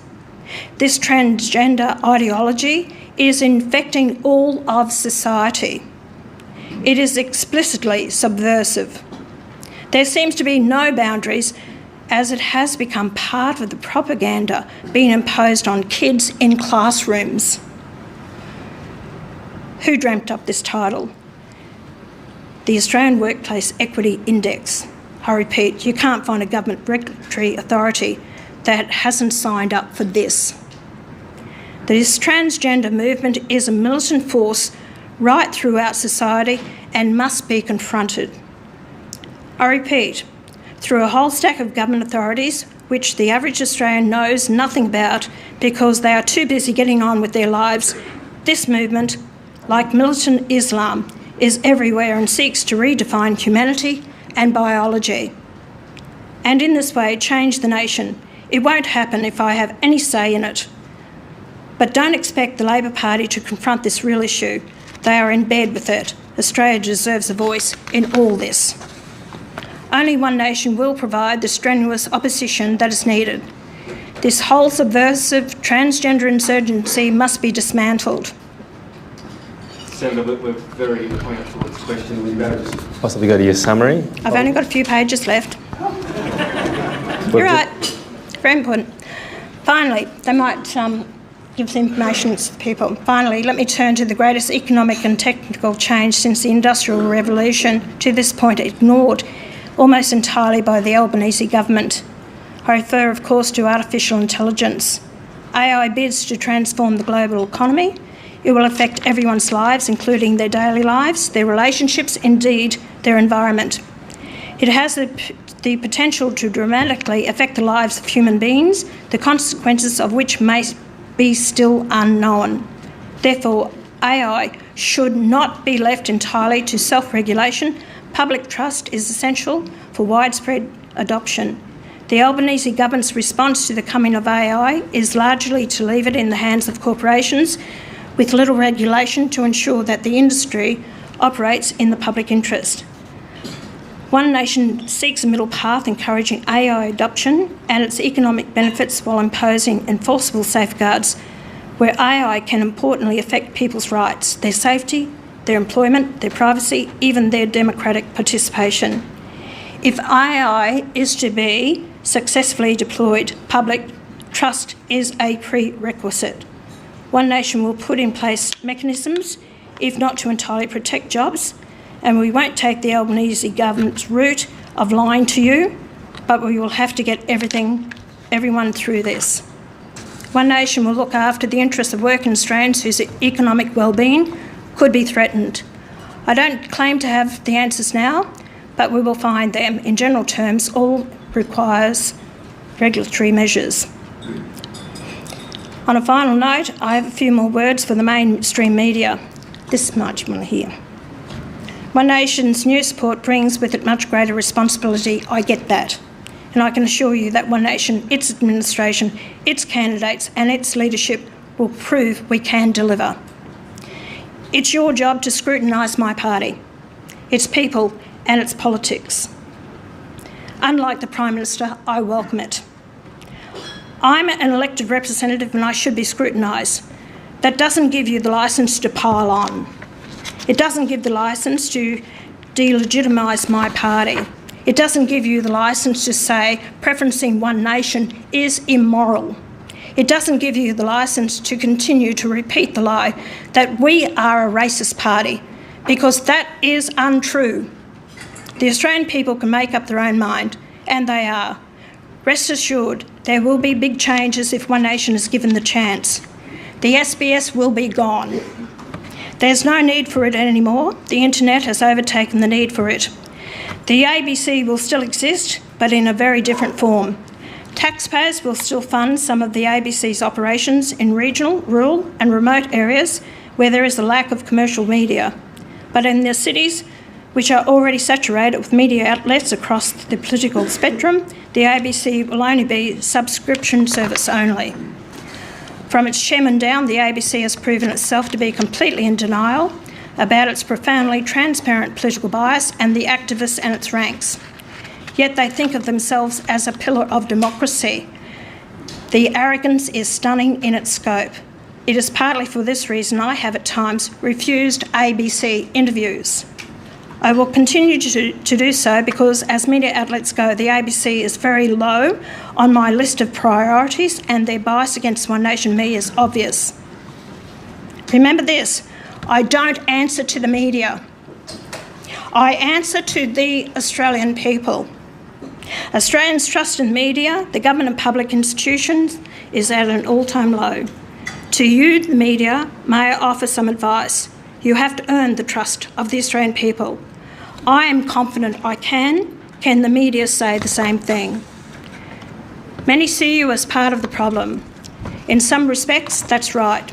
This transgender ideology is infecting all of society. It is explicitly subversive. There seems to be no boundaries, as it has become part of the propaganda being imposed on kids in classrooms. Who dreamt up this title? The Australian Workplace Equity Index. I repeat, you can't find a government regulatory authority that hasn't signed up for this. This transgender movement is a militant force right throughout society and must be confronted. I repeat, through a whole stack of government authorities which the average Australian knows nothing about because they are too busy getting on with their lives, this movement, like militant Islam, is everywhere and seeks to redefine humanity and biology, and in this way change the nation It won't happen if I have any say in it. But don't expect the Labor Party to confront this real issue. They are in bed with it. Australia deserves a voice in all this. Only One Nation will provide the strenuous opposition that is needed. This whole subversive transgender insurgency must be dismantled. Senator, we're very pointed towards the question. Would you better just possibly go to your summary? I've only got a few pages left. You're right. Very important. Finally, they might give the information to the people. Finally, let me turn to the greatest economic and technical change since the Industrial Revolution, to this point ignored almost entirely by the Albanese government. I refer, of course, to artificial intelligence. AI bids to transform the global economy. It will affect everyone's lives, including their daily lives, their relationships, indeed their environment. It has the potential to dramatically affect the lives of human beings, the consequences of which may be still unknown. Therefore, AI should not be left entirely to self-regulation. Public trust is essential for widespread adoption. The Albanese government's response to the coming of AI is largely to leave it in the hands of corporations with little regulation to ensure that the industry operates in the public interest. One Nation seeks a middle path encouraging AI adoption and its economic benefits while imposing enforceable safeguards where AI can importantly affect people's rights, their safety, their employment, their privacy, even their democratic participation. If AI is to be successfully deployed, public trust is a prerequisite. One Nation will put in place mechanisms, if not to entirely protect jobs, and we won't take the Albanese government's route of lying to you, but we will have to get everyone through this. One Nation will look after the interests of working Australians whose economic well-being could be threatened. I don't claim to have the answers now, but we will find them. In general terms, all requires regulatory measures. On a final note, I have a few more words for the mainstream media. This much you want to hear. One Nation's news support brings with it much greater responsibility. I get that. And I can assure you that One Nation, its administration, its candidates and its leadership will prove we can deliver. It's your job to scrutinise my party, its people and its politics. Unlike the Prime Minister, I welcome it. I'm an elected representative and I should be scrutinised. That doesn't give you the licence to pile on. It doesn't give the licence to delegitimise my party. It doesn't give you the licence to say preferencing One Nation is immoral. It doesn't give you the licence to continue to repeat the lie that we are a racist party, because that is untrue. The Australian people can make up their own mind, and they are. Rest assured, there will be big changes if One Nation is given the chance. The SBS will be gone. There's no need for it anymore. The internet has overtaken the need for it. The ABC will still exist, but in a very different form. Taxpayers will still fund some of the ABC's operations in regional, rural and remote areas where there is a lack of commercial media. But in the cities, which are already saturated with media outlets across the political spectrum, the ABC will only be subscription service only. From its chairman down, the ABC has proven itself to be completely in denial about its profoundly transparent political bias and the activists and its ranks. Yet they think of themselves as a pillar of democracy. The arrogance is stunning in its scope. It is partly for this reason I have at times refused ABC interviews. I will continue to do so because, as media outlets go, the ABC is very low on my list of priorities and their bias against One Nation media is obvious. Remember this, I don't answer to the media. I answer to the Australian people. Australians' trust in media, the government and public institutions is at an all-time low. To you, the media, may I offer some advice. You have to earn the trust of the Australian people. I am confident I can. Can the media say the same thing? Many see you as part of the problem. In some respects, that's right.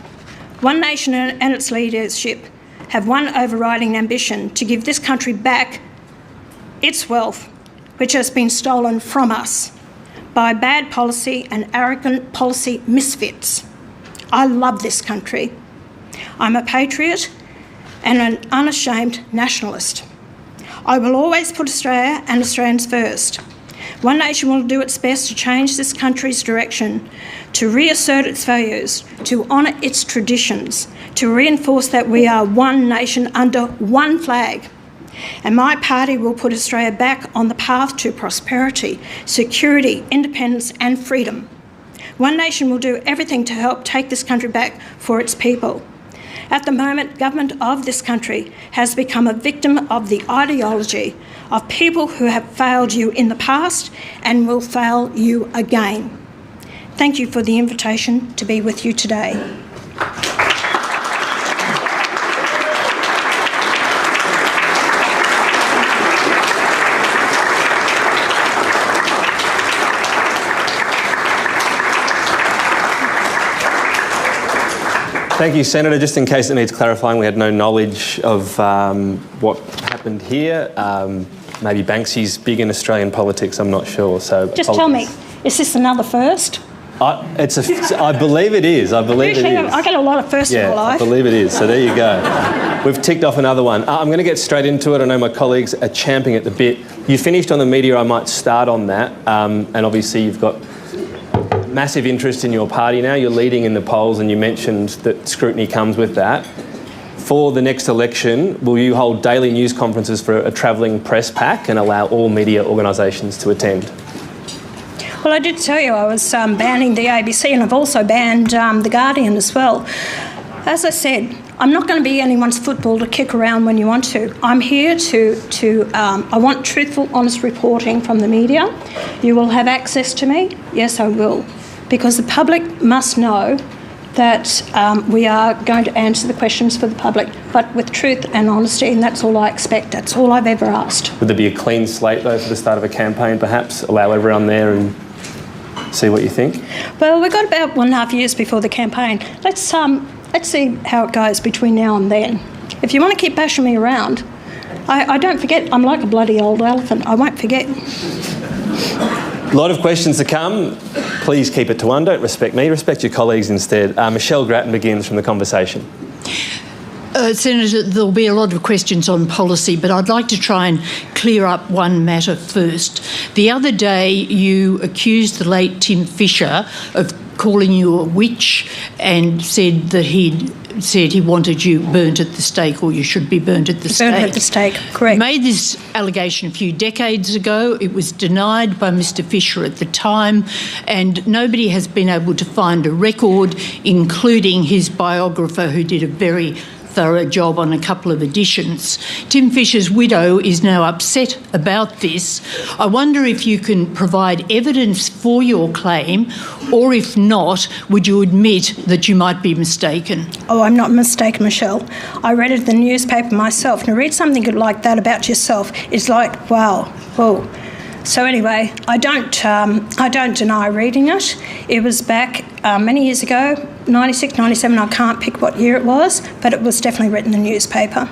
One Nation and its leadership have one overriding ambition: to give this country back its wealth, which has been stolen from us. by bad policy and arrogant policy misfits. I love this country. I'm a patriot and an unashamed nationalist. I will always put Australia and Australians first. One Nation will do its best to change this country's direction, to reassert its values, to honour its traditions, to reinforce that we are one nation under one flag. And my party will put Australia back on the path to prosperity, security, independence and freedom. One Nation will do everything to help take this country back for its people. At the moment, government of this country has become a victim of the ideology of people who have failed you in the past and will fail you again. Thank you for the invitation to be with you today. Thank you, Senator. Just in case it needs clarifying, we had no knowledge of what happened here. Maybe Banksy's big in Australian politics, I'm not sure. So just tell me, is this another first? I believe it is. I believe it is. I get a lot of firsts in my life. I believe it is. So there you go. We've ticked off another one. I'm going to get straight into it. I know my colleagues are champing at the bit. You finished on the media. I might start on that. And obviously you've got massive interest in your party now. You're leading in the polls and you mentioned that scrutiny comes with that. For the next election, will you hold daily news conferences for a travelling press pack and allow all media organisations to attend? Well, I did tell you I was banning the ABC and I've also banned The Guardian as well. As I said, I'm not going to be anyone's football to kick around when you want to. I'm here I want truthful, honest reporting from the media. You will have access to me. Yes, I will. Because the public must know that we are going to answer the questions for the public, but with truth and honesty, and that's all I expect. That's all I've ever asked. Would there be a clean slate, though, for the start of a campaign, perhaps? Allow everyone there and see what you think? Well, we've got about 1.5 years before the campaign. Let's see how it goes between now and then. If you want to keep bashing me around, I don't forget. I'm like a bloody old elephant. I won't forget. A lot of questions to come. Please keep it to one. Don't respect me. Respect your colleagues instead. Michelle Grattan begins from the conversation. Senator, there'll be a lot of questions on policy, but I'd like to try and clear up one matter first. The other day, you accused the late Tim Fischer of calling you a witch and said that he wanted you burnt at the stake, or you should be burnt at the stake. Burnt at the stake, correct. He made this allegation a few decades ago. It was denied by Mr Fischer at the time, and nobody has been able to find a record, including his biographer, who did a very thorough job on a couple of editions. Tim Fischer's widow is now upset about this. I wonder if you can provide evidence for your claim, or if not, would you admit that you might be mistaken? Oh, I'm not mistaken, Michelle. I read it in the newspaper myself. And to read something like that about yourself is like, wow, whoa. So anyway, I don't deny reading it. It was back many years ago, 96, 97, I can't pick what year it was, but it was definitely written in the newspaper.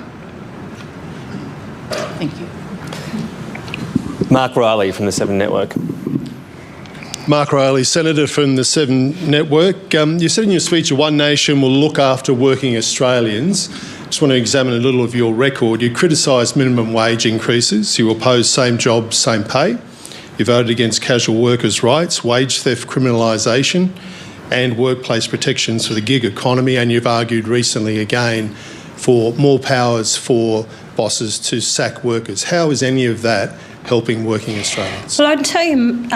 Thank you. Mark Riley from the 7 Network. Mark Riley, Senator from the 7 Network. You said in your speech that One Nation will look after working Australians. Just want to examine a little of your record. You criticised minimum wage increases. You opposed same job, same pay. You voted against casual workers' rights, wage theft criminalisation and workplace protections for the gig economy, and you've argued recently again for more powers for bosses to sack workers. How is any of that helping working Australians? Well, I'd tell you,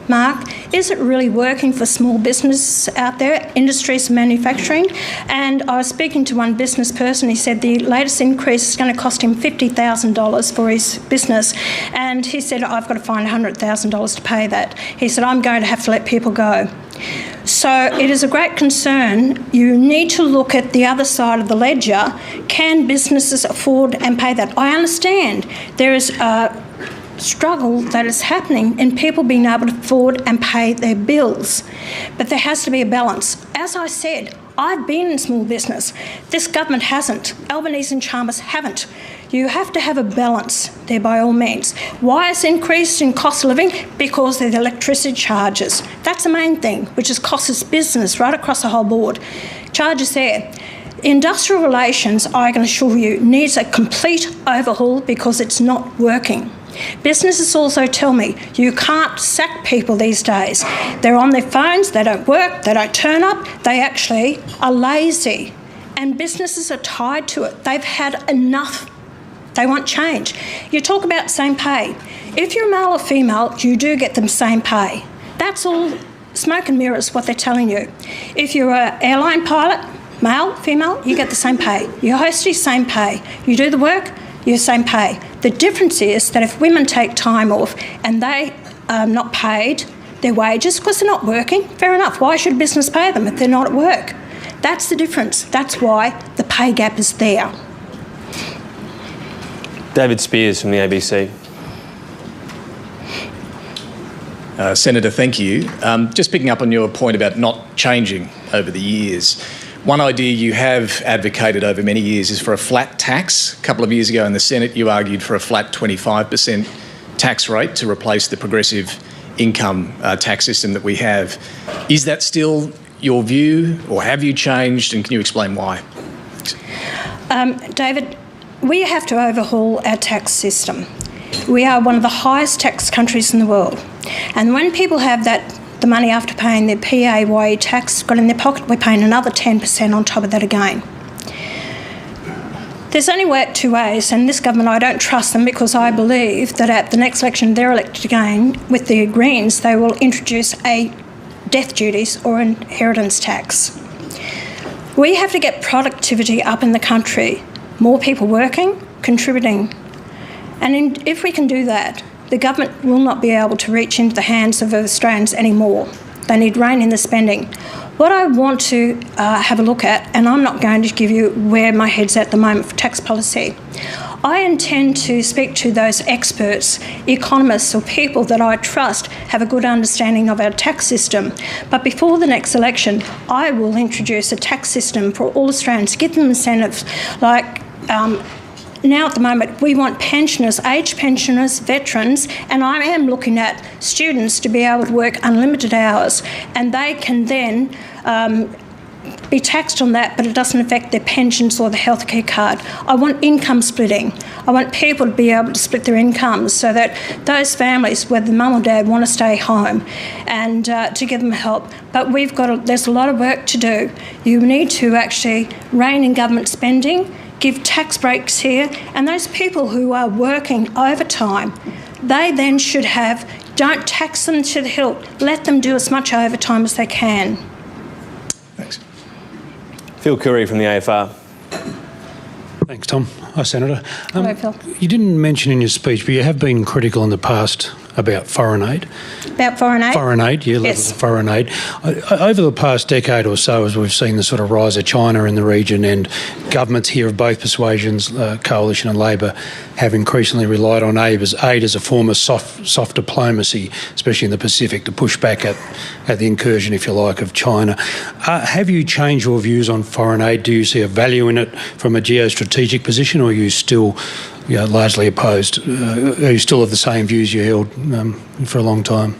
Mark, is it really working for small business out there, industries and manufacturing? And I was speaking to one business person. He said the latest increase is going to cost him $50,000 for his business. And he said, I've got to find $100,000 to pay that. He said, I'm going to have to let people go. So it is a great concern. You need to look at the other side of the ledger. Can businesses afford and pay that? I understand there is a struggle that is happening in people being able to afford and pay their bills. But there has to be a balance. As I said, I've been in small business. This government hasn't. Albanese and Chalmers haven't. You have to have a balance there by all means. Why is increased in cost of living? Because of the electricity charges. That's the main thing, which has cost us business right across the whole board. Charges there. Industrial relations, I can assure you, needs a complete overhaul because it's not working. Businesses also tell me you can't sack people these days. They're on their phones, they don't work, they don't turn up, they actually are lazy. And businesses are tied to it. They've had enough. They want change. You talk about same pay. If you're male or female, you do get the same pay. That's all smoke and mirrors, what they're telling you. If you're an airline pilot, male, female, you get the same pay. You're hostess, same pay. You do the work, you're same pay. The difference is that if women take time off and they are not paid their wages because they're not working, fair enough. Why should a business pay them if they're not at work? That's the difference. That's why the pay gap is there. David Spears from the ABC. Senator, thank you. Just picking up on your point about not changing over the years. One idea you have advocated over many years is for a flat tax. A couple of years ago in the Senate, you argued for a flat 25% tax rate to replace the progressive income tax system that we have. Is that still your view, or have you changed, and can you explain why? David, we have to overhaul our tax system. We are one of the highest tax countries in the world. And when people have the money after paying their PAYE tax got in their pocket, we're paying another 10% on top of that again. There's only two ways, and this government, I don't trust them because I believe that at the next election they're elected again with the Greens, they will introduce a death duties or inheritance tax. We have to get productivity up in the country, more people working, contributing. And if we can do that, the government will not be able to reach into the hands of Australians anymore. They need rein in the spending. What I want to have a look at, and I'm not going to give you where my head's at the moment for tax policy, I intend to speak to those experts, economists or people that I trust have a good understanding of our tax system. But before the next election, I will introduce a tax system for all Australians, give them incentives like now at the moment we want pensioners, aged pensioners, veterans, and I am looking at students to be able to work unlimited hours, and they can then be taxed on that, but it doesn't affect their pensions or the healthcare card. I want income splitting. I want people to be able to split their incomes so that those families where the mum or dad want to stay home and to give them help. But there's a lot of work to do. You need to actually rein in government spending, give tax breaks here, and those people who are working overtime, they then should don't tax them to the hilt, let them do as much overtime as they can. Thanks. Phil Curry from the AFR. Thanks, Tom. Hi, Senator. Hello, Phil. You didn't mention in your speech, but you have been critical in the past about foreign aid. About foreign aid? Foreign aid, yeah, levels of foreign aid. Over the past decade or so, as we've seen the sort of rise of China in the region, and governments here of both persuasions, Coalition and Labor, have increasingly relied on aid as a form of soft diplomacy, especially in the Pacific, to push back at the incursion, if you like, of China. Have you changed your views on foreign aid? Do you see a value in it from a geostrategic position, or are you still largely opposed? Are you still of the same views you held for a long time?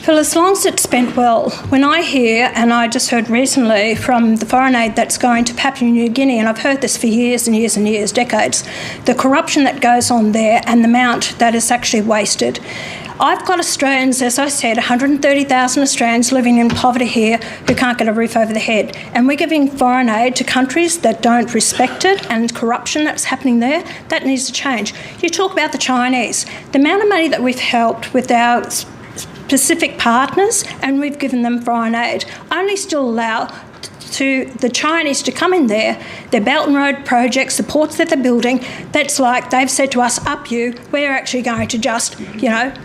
Phil, as long as it's spent well, when I hear, and I just heard recently from the foreign aid that's going to Papua New Guinea, and I've heard this for years and years and years, decades, the corruption that goes on there and the amount that is actually wasted. I've got Australians, as I said, 130,000 Australians living in poverty here who can't get a roof over their head. And we're giving foreign aid to countries that don't respect it, and corruption that's happening there, that needs to change. You talk about the Chinese. The amount of money that we've helped with our Pacific partners, and we've given them foreign aid, only still allow to the Chinese to come in there, their Belt and Road projects, the ports that they're building, that's like they've said to us, up you, we're actually going to just,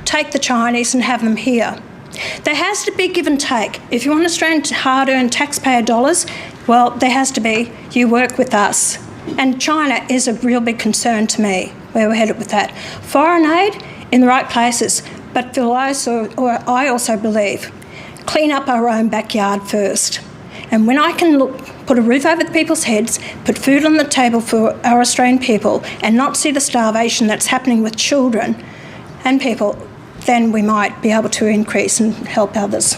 take the Chinese and have them here. There has to be give and take. If you want Australian hard-earned taxpayer dollars, well, there has to be, you work with us. And China is a real big concern to me, where we're headed with that. Foreign aid in the right places, but I also believe, clean up our own backyard first. And when I can put a roof over the people's heads, put food on the table for our Australian people, and not see the starvation that's happening with children and people, then we might be able to increase and help others.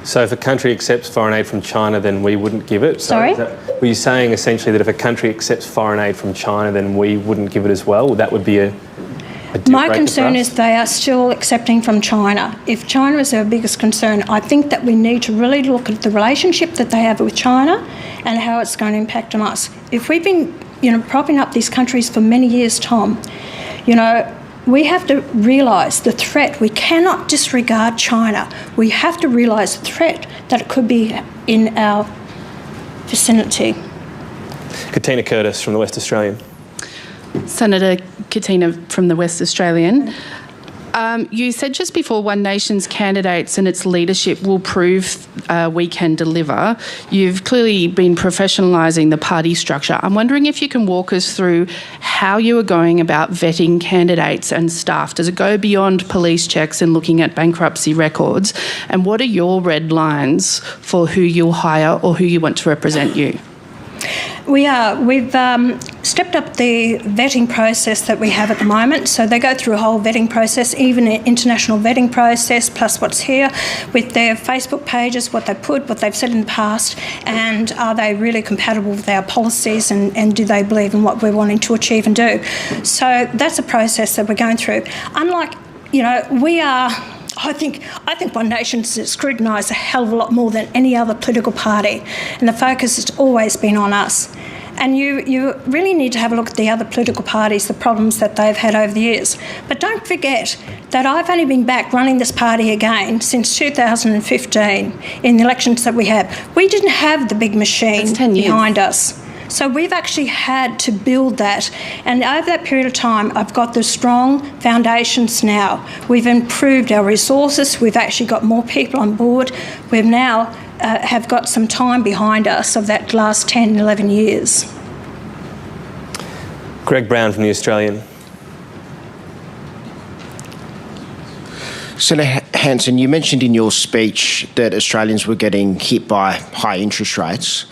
So if a country accepts foreign aid from China, then we wouldn't give it? Sorry? Were you saying essentially that if a country accepts foreign aid from China, then we wouldn't give it as well? That would be a deal My breaker concern for us? is they are still accepting from China. If China is our biggest concern, I think that we need to really look at the relationship that they have with China and how it's going to impact on us. If we've been, propping up these countries for many years, Tom, we have to realise the threat. We cannot disregard China. We have to realise the threat that it could be in our vicinity. Katina Curtis from the West Australian. Senator Katina from the West Australian. You said just before One Nation's candidates and its leadership will prove we can deliver. You've clearly been professionalising the party structure. I'm wondering if you can walk us through how you are going about vetting candidates and staff. Does it go beyond police checks and looking at bankruptcy records? And what are your red lines for who you'll hire or who you want to represent you? We've stepped up the vetting process that we have at the moment. So they go through a whole vetting process, even an international vetting process, plus what's here with their Facebook pages, what they put, what they've said in the past, and are they really compatible with our policies and do they believe in what we're wanting to achieve and do? So that's a process that we're going through. Unlike, we are... I think One Nation's scrutinised a hell of a lot more than any other political party, and the focus has always been on us. And you really need to have a look at the other political parties, the problems that they've had over the years. But don't forget that I've only been back running this party again since 2015 in the elections that we had. We didn't have the big machine behind us. So we've actually had to build that. And over that period of time, I've got the strong foundations now. We've improved our resources. We've actually got more people on board. We've now have got some time behind us of that last 10, 11 years. Greg Brown from The Australian. Senator Hanson, you mentioned in your speech that Australians were getting hit by high interest rates.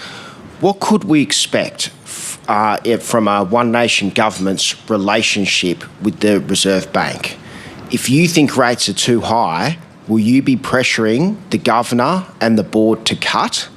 What could we expect from a One Nation government's relationship with the Reserve Bank? If you think rates are too high, will you be pressuring the Governor and the board to cut?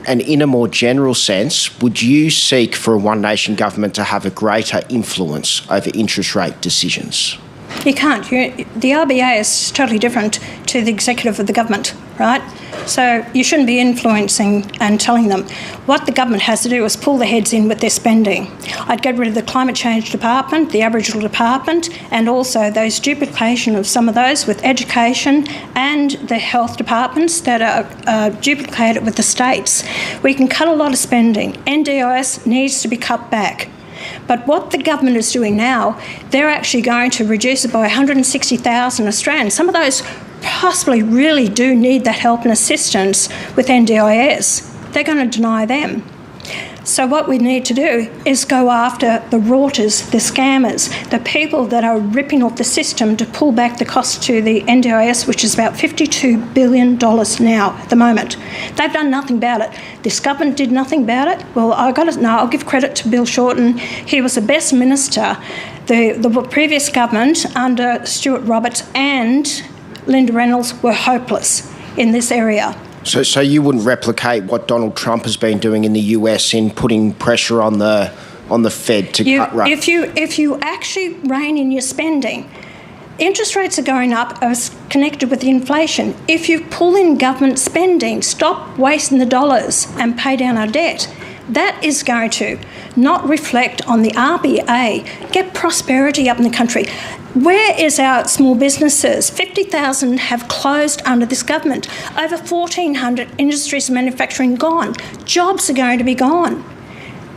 And in a more general sense, would you seek for a One Nation government to have a greater influence over interest rate decisions? You can't. The RBA is totally different to the executive of the government, right? So you shouldn't be influencing and telling them. What the government has to do is pull their heads in with their spending. I'd get rid of the Climate Change Department, the Aboriginal Department, and also those duplication of some of those with education and the health departments that are duplicated with the states. We can cut a lot of spending. NDIS needs to be cut back. But what the government is doing now, they're actually going to reduce it by 160,000 Australians. Some of those possibly really do need that help and assistance with NDIS. They're going to deny them. So what we need to do is go after the rauters, the scammers, the people that are ripping off the system to pull back the cost to the NDIS, which is about $52 billion now at the moment. They've done nothing about it. This government did nothing about it. Well, I'll give credit to Bill Shorten. He was the best minister. The previous government under Stuart Roberts and Linda Reynolds were hopeless in this area. So you wouldn't replicate what Donald Trump has been doing in the US in putting pressure on the Fed to cut rates? If you actually rein in your spending, interest rates are going up as connected with the inflation. If you pull in government spending, stop wasting the dollars and pay down our debt, that is going to not reflect on the RBA, get prosperity up in the country. Where is our small businesses? 50,000 have closed under this government. Over 1,400 industries and manufacturing gone. Jobs are going to be gone.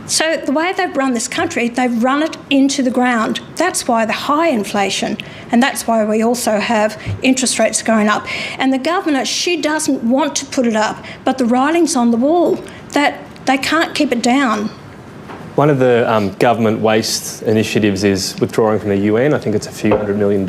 So the way they've run this country, they've run it into the ground. That's why the high inflation, and that's why we also have interest rates going up. And the governor, she doesn't want to put it up, but the writing's on the wall that they can't keep it down. One of the government waste initiatives is withdrawing from the UN. I think it's a few $100 million.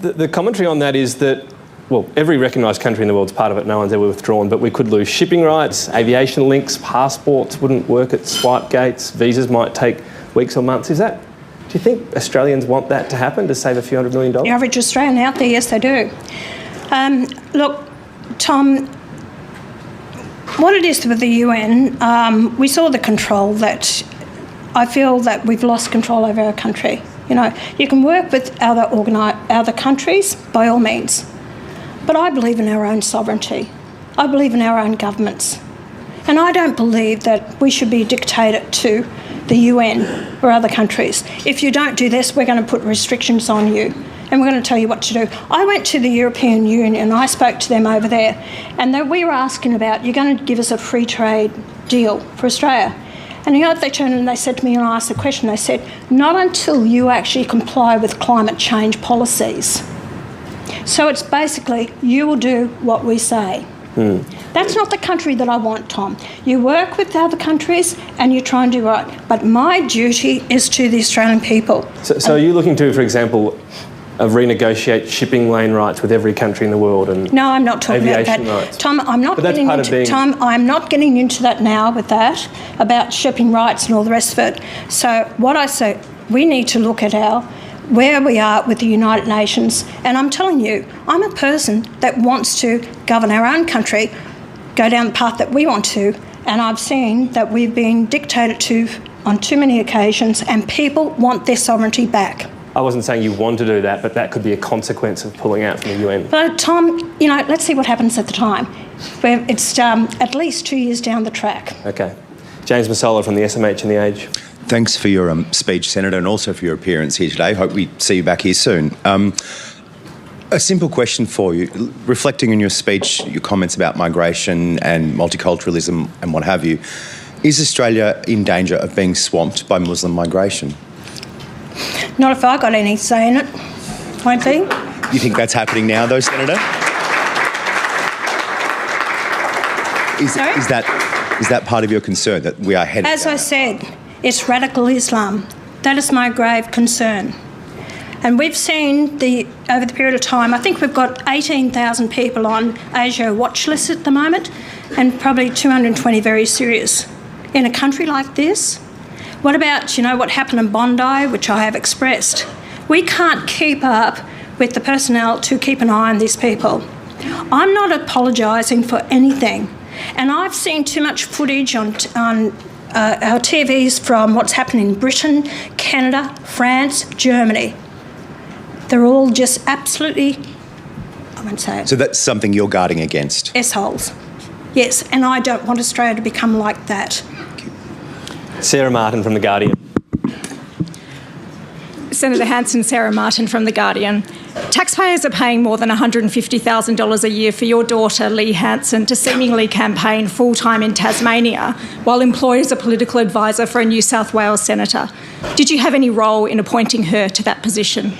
The commentary on that is that well, every recognised country in the world's part of it, no one's ever withdrawn, but we could lose shipping rights, aviation links, passports wouldn't work at swipe gates, visas might take weeks or months. Do you think Australians want that to happen, to save a few $100 million? The average Australian out there, yes, they do. Look, Tom, what it is with the UN, we saw the control that I feel that we've lost control over our country. You know, you can work with other countries by all means, but I believe in our own sovereignty. I believe in our own governments. And I don't believe that we should be dictated to the UN or other countries. If you don't do this, we're going to put restrictions on you and we're going to tell you what to do. I went to the European Union and I spoke to them over there, and we were asking about, you're going to give us a free trade deal for Australia. And you know what they turned and they said to me, and I asked the question, they said, not until you actually comply with climate change policies. So it's basically, you will do what we say. That's not the country that I want, Tom. You work with other countries and you try and do right. But my duty is to the Australian people. So are you looking to, for example, renegotiate shipping lane rights with every country in the world? And no, I'm not talking about that. Rights? Tom, I'm not getting into Tom, I'm not getting into that now with that, about shipping rights and all the rest of it. So what I say, we need to look at where we are with the United Nations. And I'm telling you, I'm a person that wants to govern our own country, go down the path that we want to, and I've seen that we've been dictated to on too many occasions, and people want their sovereignty back. I wasn't saying you want to do that, but that could be a consequence of pulling out from the UN. But Tom, you know, let's see what happens at the time. Where it's at least 2 years down the track. Okay. James Massola from the SMH and The Age. Thanks for your speech, Senator, and also for your appearance here today. Hope we see you back here soon. A simple question for you. Reflecting on your speech, your comments about migration and multiculturalism and what have you, is Australia in danger of being swamped by Muslim migration? Not if I got any say in it, won't be. You think that's happening now, though, Senator? Is that part of your concern, that we are headed? As I said, it's radical Islam. That is my grave concern. And we've seen over the period of time, I think we've got 18,000 people on Asia watch list at the moment, and probably 220 very serious. In a country like this, what about, you know, what happened in Bondi, which I have expressed? We can't keep up with the personnel to keep an eye on these people. I'm not apologising for anything. And I've seen too much footage on our TVs from what's happening in Britain, Canada, France, Germany. They're all just absolutely, I won't say it. So that's something you're guarding against? S-holes. Yes, and I don't want Australia to become like that. Sarah Martin from The Guardian. Senator Hanson, Sarah Martin from The Guardian. Taxpayers are paying more than $150,000 a year for your daughter, Lee Hanson, to seemingly campaign full-time in Tasmania while employed as a political advisor for a New South Wales senator. Did you have any role in appointing her to that position?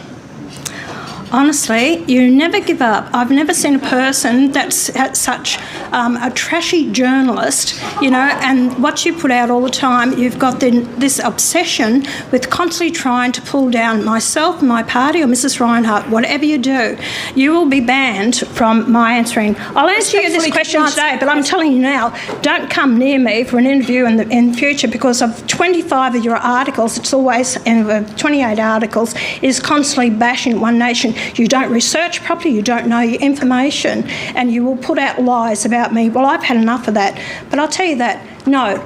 Honestly, you never give up. I've never seen a person that's such a trashy journalist, you know, and what you put out all the time, you've got this obsession with constantly trying to pull down myself, my party, or Mrs. Reinhardt. Whatever you do, you will be banned from my answering. I'll answer you this question today, but I'm telling you now, don't come near me for an interview in the future, because of 25 of your articles, it's always, 28 articles, is constantly bashing One Nation. You don't research properly, you don't know your information, and you will put out lies about me. Well, I've had enough of that. But I'll tell you that, no,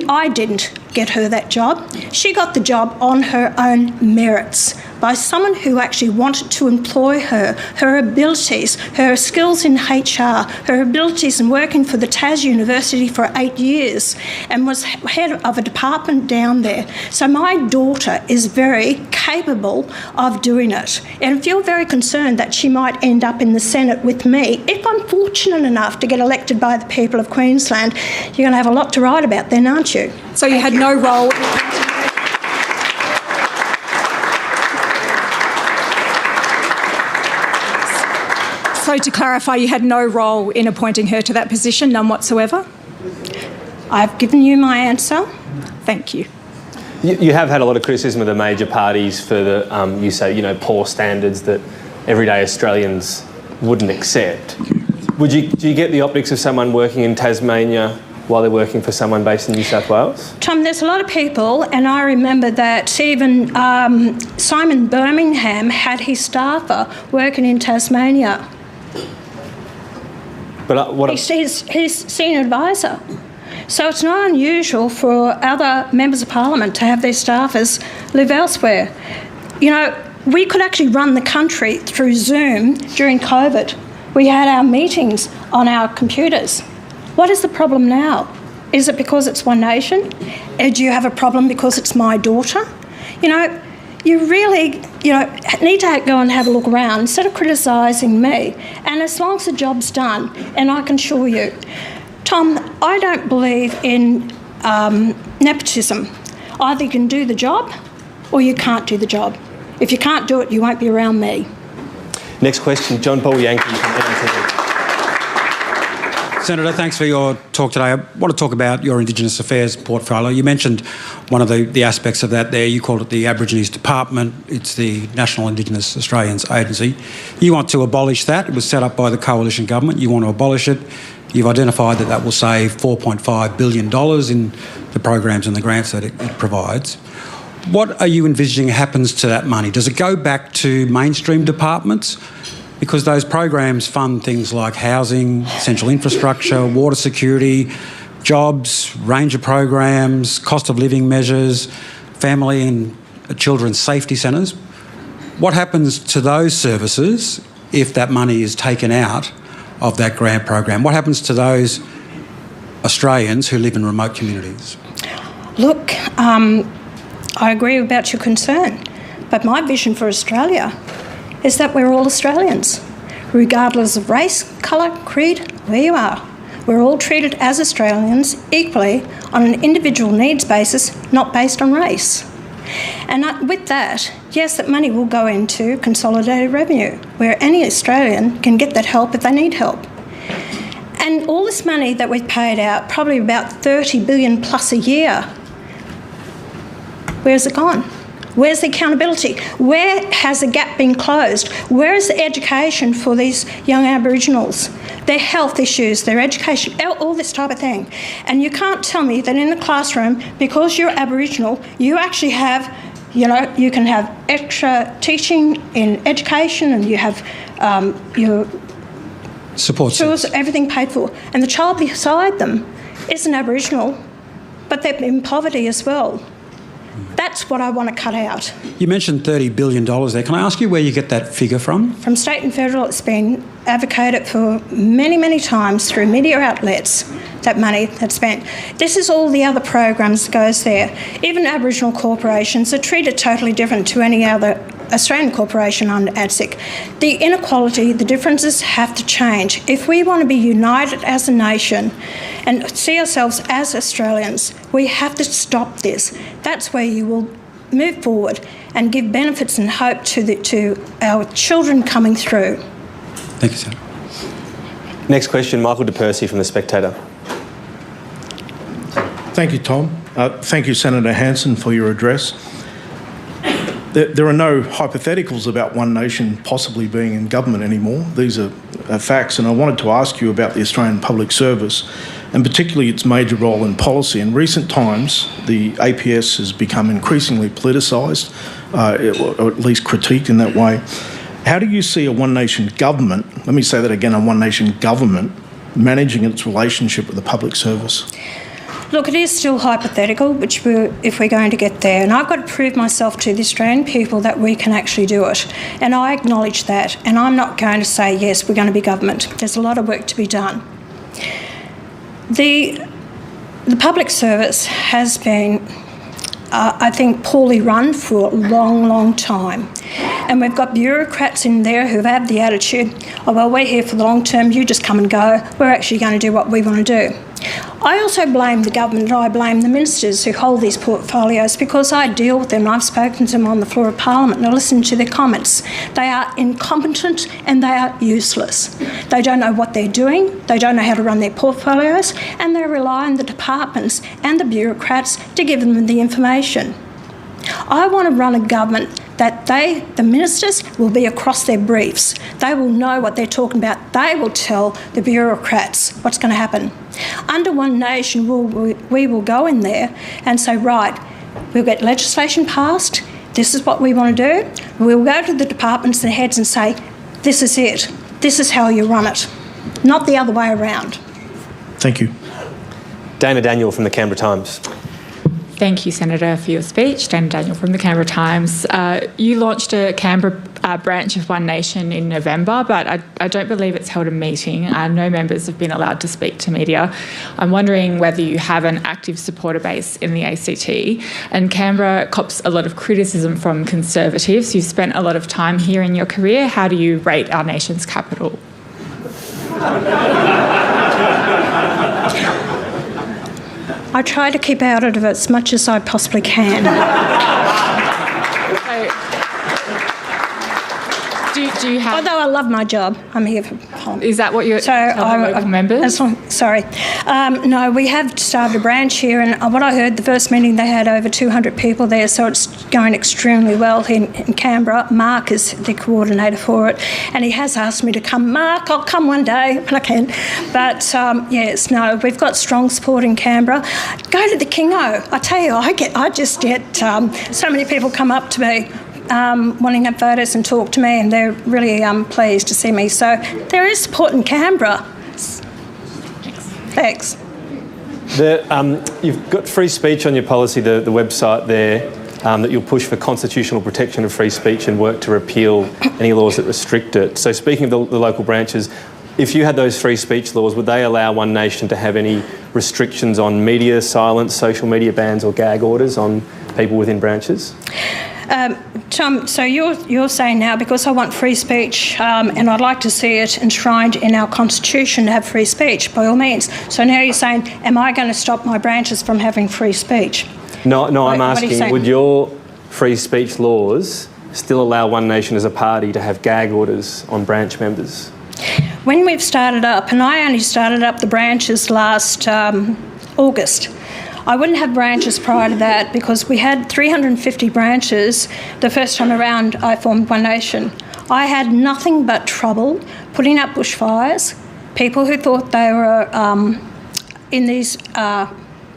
I didn't get her that job. She got the job on her own merits by someone who actually wanted to employ her, her abilities, her skills in HR, her abilities in working for the Tas University for 8 years, and was head of a department down there. So my daughter is very capable of doing it. And if you're very concerned that she might end up in the Senate with me, if I'm fortunate enough to get elected by the people of Queensland, you're going to have a lot to write about then, aren't you? So you had no role. So to clarify, you had no role in appointing her to that position, none whatsoever? I've given you my answer. Thank you. You have had a lot of criticism of the major parties for the, you say, you know, poor standards that everyday Australians wouldn't accept. Do you get the optics of someone working in Tasmania while they're working for someone based in New South Wales? Tom, there's a lot of people, and I remember that even Simon Birmingham had his staffer working in Tasmania. But He's senior advisor. So it's not unusual for other members of Parliament to have their staffers live elsewhere. You know, we could actually run the country through Zoom during COVID. We had our meetings on our computers. What is the problem now? Is it because it's One Nation? Do you have a problem because it's my daughter? You know, you really, need to go and have a look around instead of criticising me. And as long as the job's done, and I can assure you, Tom, I don't believe in nepotism. Either you can do the job or you can't do the job. If you can't do it, you won't be around me. Next question, John Paul Yankee from NT. Senator, thanks for your talk today. I want to talk about your Indigenous Affairs portfolio. You mentioned one of the aspects of that there. You called it the Aborigines Department. It's the National Indigenous Australians Agency. You want to abolish that. It was set up by the coalition government. You want to abolish it. You've identified that will save $4.5 billion in the programs and the grants that it provides. What are you envisaging happens to that money? Does it go back to mainstream departments? Because those programs fund things like housing, essential infrastructure, water security, jobs, range of programs, cost of living measures, family and children's safety centres. What happens to those services if that money is taken out of that grant program? What happens to those Australians who live in remote communities? Look, I agree about your concern, but my vision for Australia is that we're all Australians, regardless of race, colour, creed, where you are. We're all treated as Australians equally on an individual needs basis, not based on race. And with that, yes, that money will go into consolidated revenue, where any Australian can get that help if they need help. And all this money that we've paid out, probably about $30 billion plus a year, where's it gone? Where's the accountability? Where has the gap been closed? Where is the education for these young Aboriginals? Their health issues, their education, all this type of thing. And you can't tell me that in the classroom, because you're Aboriginal, you actually have, you can have extra teaching in education and you have your support tools, everything paid for. And the child beside them isn't Aboriginal, but they're in poverty as well. That's what I want to cut out. You mentioned $30 billion there. Can I ask you where you get that figure from? From state and federal, it's been advocated for many, many times through media outlets, that money that's spent. This is all the other programs that goes there. Even Aboriginal corporations are treated totally different to any other Australian corporation under ADSIC. The inequality, the differences have to change. If we want to be united as a nation and see ourselves as Australians, we have to stop this. That's where you will move forward and give benefits and hope to our children coming through. Thank you, Senator. Next question, Michael De Percy from The Spectator. Thank you, Tom. Thank you, Senator Hanson, for your address. There are no hypotheticals about One Nation possibly being in government anymore. These are facts, and I wanted to ask you about the Australian Public Service, and particularly its major role in policy. In recent times, the APS has become increasingly politicised, or at least critiqued in that way. How do you see a One Nation government, let me say that again, a One Nation government, managing its relationship with the public service? Look, it is still hypothetical, if we're going to get there. And I've got to prove myself to the Australian people that we can actually do it. And I acknowledge that. And I'm not going to say, yes, we're going to be government. There's a lot of work to be done. The public service has been, I think, poorly run for a long, long time. And we've got bureaucrats in there who have the attitude, oh, well, we're here for the long term, you just come and go. We're actually going to do what we want to do. I also blame the government and I blame the ministers who hold these portfolios because I deal with them and I've spoken to them on the floor of Parliament and I listen to their comments. They are incompetent and they are useless. They don't know what they're doing, they don't know how to run their portfolios, and they rely on the departments and the bureaucrats to give them the information. I want to run a government that the ministers, will be across their briefs. They will know what they're talking about. They will tell the bureaucrats what's going to happen. Under One Nation, we will go in there and say, right, we'll get legislation passed. This is what we want to do. We'll go to the departments and heads and say, this is it. This is how you run it. Not the other way around. Thank you. Dana Daniel from the Canberra Times. Thank you, Senator, for your speech. Dana Daniel from the Canberra Times. You launched a Canberra branch of One Nation in November, but I don't believe it's held a meeting. No members have been allowed to speak to media. I'm wondering whether you have an active supporter base in the ACT. And Canberra cops a lot of criticism from Conservatives. You've spent a lot of time here in your career. How do you rate our nation's capital? I try to keep out of it as much as I possibly can. Do you have... Although I love my job, I'm here for... Is that what you're telling local members? Sorry. No, we have started a branch here, and what I heard, the first meeting, they had over 200 people there, so it's going extremely well in Canberra. Mark is the coordinator for it, and he has asked me to come. Mark, I'll come one day when I can. But, yes, no, we've got strong support in Canberra. Go to the Kingo. I tell you, I just get so many people come up to me wanting to have photos and talk to me, and they're really pleased to see me. So there is support in Canberra. Thanks. You've got free speech on your policy, the website there, that you'll push for constitutional protection of free speech and work to repeal any laws that restrict it. So speaking of the local branches, if you had those free speech laws, would they allow One Nation to have any restrictions on media silence, social media bans or gag orders on people within branches? Tom, so you're saying now, because I want free speech and I'd like to see it enshrined in our constitution to have free speech, by all means. So now you're saying, am I going to stop my branches from having free speech? No, I'm asking, would your free speech laws still allow One Nation as a party to have gag orders on branch members? When we've started up, and I only started up the branches last August, I wouldn't have branches prior to that because we had 350 branches the first time around I formed One Nation. I had nothing but trouble putting up bushfires, people who thought they were in these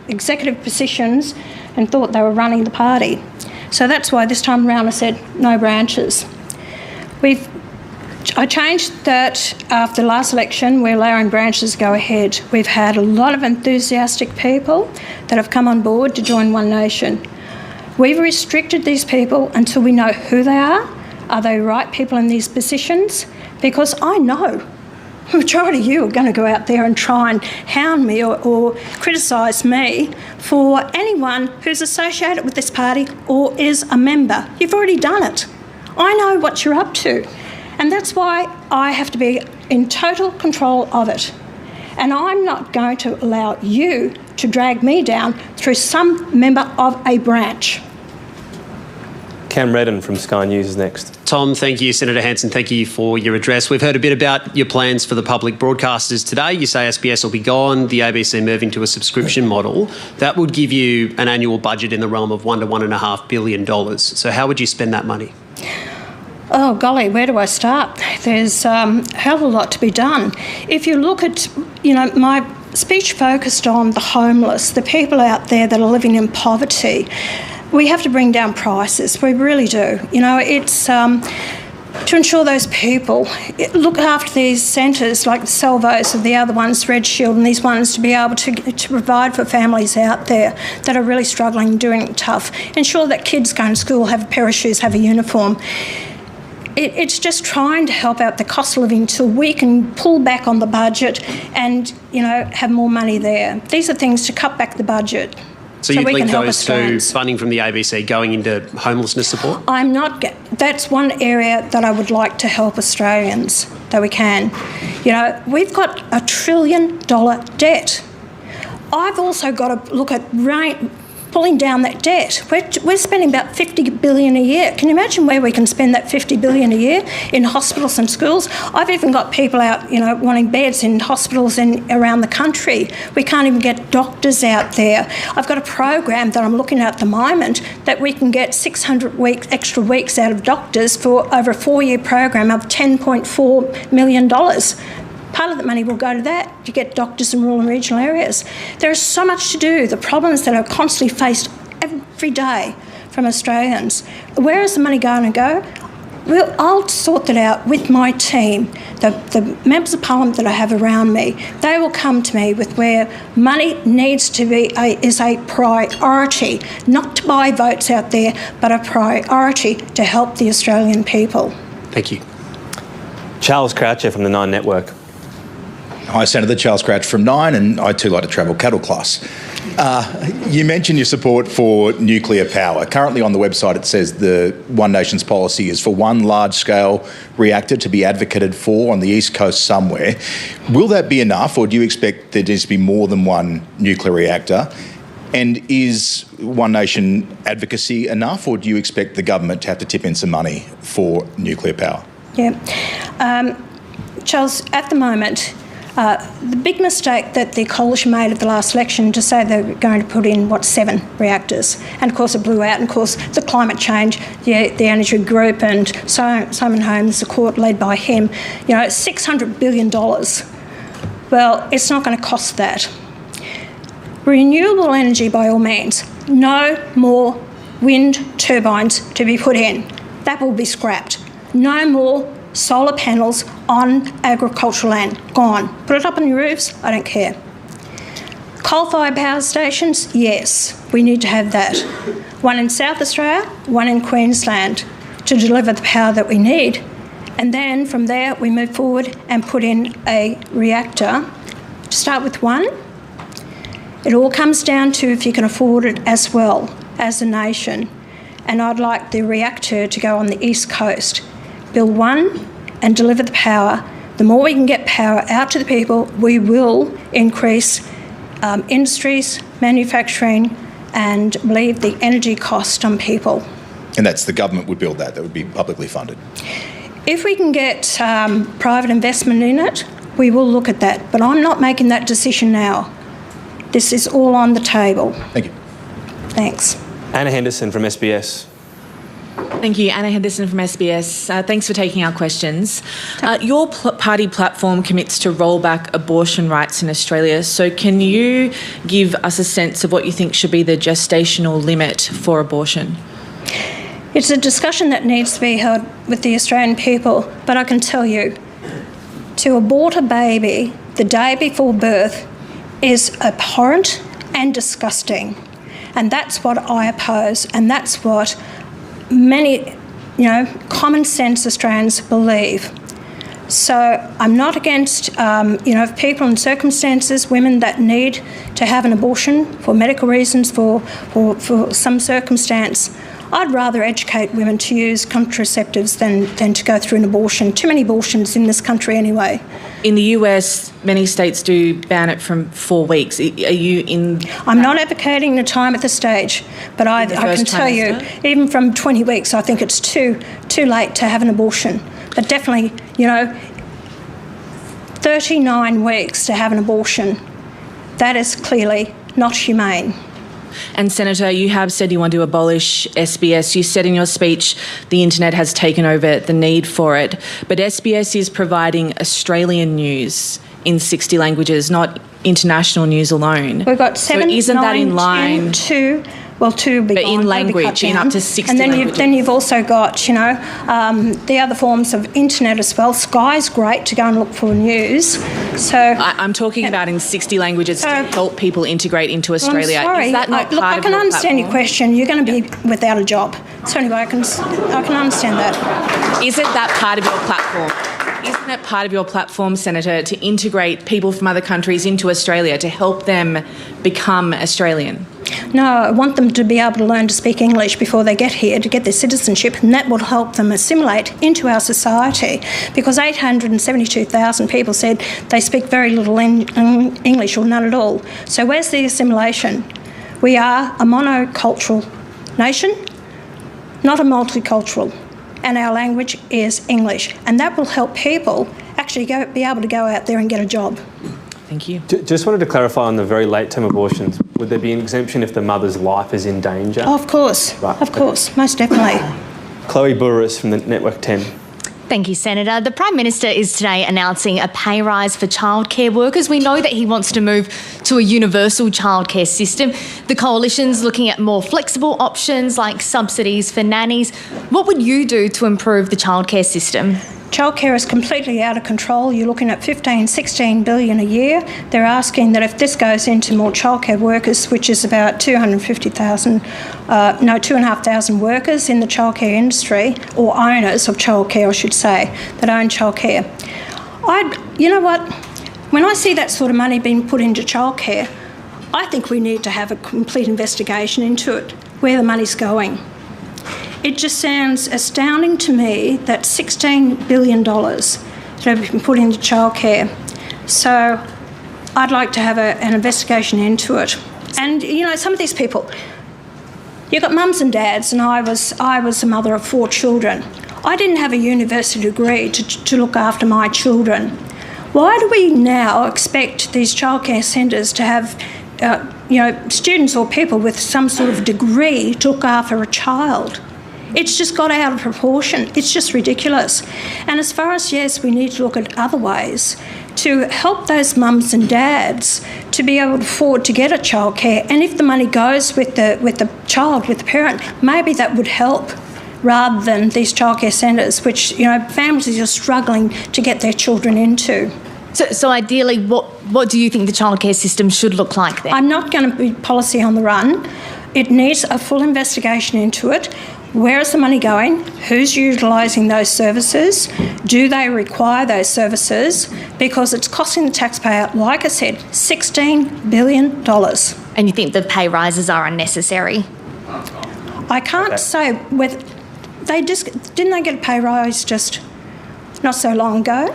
executive positions and thought they were running the party. So that's why this time around I said no branches. I changed that after the last election. We're allowing branches to go ahead. We've had a lot of enthusiastic people that have come on board to join One Nation. We've restricted these people until we know who they are. Are they right people in these positions? Because I know the majority of you are going to go out there and try and hound me or criticise me for anyone who's associated with this party or is a member. You've already done it. I know what you're up to. And that's why I have to be in total control of it. And I'm not going to allow you to drag me down through some member of a branch. Cam Redden from Sky News is next. Tom, thank you. Senator Hanson, thank you for your address. We've heard a bit about your plans for the public broadcasters today. You say SBS will be gone, the ABC moving to a subscription model. That would give you an annual budget in the realm of $1 to $1.5 billion. So how would you spend that money? Oh, golly, where do I start? There's a hell of a lot to be done. If you look at, my speech focused on the homeless, the people out there that are living in poverty. We have to bring down prices. We really do. It's to ensure those people look after these centres like the Salvos and the other ones, Red Shield and these ones, to be able to provide for families out there that are really struggling, doing it tough. Ensure that kids going to school have a pair of shoes, have a uniform. It's just trying to help out the cost of living until we can pull back on the budget and, have more money there. These are things to cut back the budget. So you'd link those to funding from the ABC going into homelessness support? That's one area that I would like to help Australians, that we can. We've got $1 trillion debt. I've also got to look at pulling down that debt. We're spending about $50 billion a year. Can you imagine where we can spend that $50 billion a year in hospitals and schools? I've even got people out, wanting beds in hospitals around the country. We can't even get doctors out there. I've got a program that I'm looking at the moment that we can get 600 extra weeks out of doctors for over a 4-year program of $10.4 million. Part of the money will go to that, to get doctors in rural and regional areas. There is so much to do. The problems that are constantly faced every day from Australians. Where is the money going to go? Well, I'll sort that out with my team. The members of Parliament that I have around me, they will come to me with where money needs to be is a priority, not to buy votes out there, but a priority to help the Australian people. Thank you. Charles Croucher from the Nine Network. Hi, Senator. Charles Crouch from Nine, and I too like to travel cattle class. You mentioned your support for nuclear power. Currently on the website it says the One Nation's policy is for one large-scale reactor to be advocated for on the East Coast somewhere. Will that be enough, or do you expect there needs to be more than one nuclear reactor? And is One Nation advocacy enough, or do you expect the government to have to tip in some money for nuclear power? Yeah. Charles, at the moment, the big mistake that the coalition made at the last election to say they were going to put in, 7 reactors. And of course it blew out, and of course the climate change, the energy group and Simon Holmes, the court led by him, $600 billion. Well, it's not going to cost that. Renewable energy by all means. No more wind turbines to be put in. That will be scrapped. No more solar panels on agricultural land. Gone. Put it up on your roofs, I don't care. Coal-fired power stations, yes, we need to have that. One in South Australia, one in Queensland to deliver the power that we need. And then from there we move forward and put in a reactor. To start with one, it all comes down to if you can afford it as well as a nation. And I'd like the reactor to go on the East Coast. Build one and deliver the power. The more we can get power out to the people, we will increase industries, manufacturing, and relieve the energy cost on people. And that's the government would build that would be publicly funded? If we can get private investment in it, we will look at that. But I'm not making that decision now. This is all on the table. Thank you. Thanks. Anna Henderson from SBS. Thank you. Anna Henderson from SBS. Thanks for taking our questions. Your party platform commits to roll back abortion rights in Australia. So can you give us a sense of what you think should be the gestational limit for abortion? It's a discussion that needs to be held with the Australian people, but I can tell you, to abort a baby the day before birth is abhorrent and disgusting. And that's what I oppose, and that's what many, common sense Australians believe. So I'm not against, people in circumstances, women that need to have an abortion for medical reasons, for some circumstance. I'd rather educate women to use contraceptives than to go through an abortion. Too many abortions in this country anyway. In the US, many states do ban it from 4 weeks. Are you in? I'm not advocating the time at this stage, but I can tell you, even from 20 weeks, I think it's too late to have an abortion. But definitely, 39 weeks to have an abortion, that is clearly not humane. And Senator, you have said you want to abolish SBS. You said in your speech the internet has taken over the need for it. But SBS is providing Australian news in 60 languages, not international news alone. We've got 7, so isn't 9, that in line? 2. Well, 2 will be but gone, in language, in up to 60 and then languages. then you've also got, the other forms of internet as well. Sky's great to go and look for news. So I'm talking about in 60 languages to help people integrate into Australia. I'm sorry. Is that not part I of can your understand your platform? question. You're going to be without a job. So anyway, I can understand that. Isn't that part of your platform? Isn't that part of your platform, Senator, to integrate people from other countries into Australia, to help them become Australian? No, I want them to be able to learn to speak English before they get here, to get their citizenship, and that will help them assimilate into our society, because 872,000 people said they speak very little English or none at all. So where's the assimilation? We are a monocultural nation, not a multicultural, and our language is English, and that will help people actually be able to go out there and get a job. Thank you. Just wanted to clarify on the very late-term abortions. Would there be an exemption if the mother's life is in danger? Oh, of course, Right. of course, most definitely. Chloe Burris from the Network 10. Thank you, Senator. The Prime Minister is today announcing a pay rise for childcare workers. We know that he wants to move to a universal childcare system. The Coalition's looking at more flexible options like subsidies for nannies. What would you do to improve the childcare system? Childcare is completely out of control. You're looking at 16 billion a year. They're asking that if this goes into more childcare workers, which is about 2,500 workers in the childcare industry, or owners of childcare, I should say, that own childcare. You know what? When I see that sort of money being put into childcare, I think we need to have a complete investigation into it, where the money's going. It just sounds astounding to me that $16 billion that have been put into childcare. So I'd like to have an investigation into it. And, you know, some of these people, you've got mums and dads, and I was a mother of 4 children. I didn't have a university degree to look after my children. Why do we now expect these childcare centres to have students or people with some sort of degree to look after a child? It's just got out of proportion. It's just ridiculous. And as far as, yes, we need to look at other ways to help those mums and dads to be able to afford to get a childcare. And if the money goes with the child, with the parent, maybe that would help, rather than these childcare centres, which, you know, families are struggling to get their children into. So ideally, what do you think the childcare system should look like then? I'm not going to be policy on the run. It needs a full investigation into it. Where is the money going? Who's utilising those services? Do they require those services? Because it's costing the taxpayer, like I said, $16 billion. And you think the pay rises are unnecessary? I can't say whether didn't they get a pay rise just not so long ago?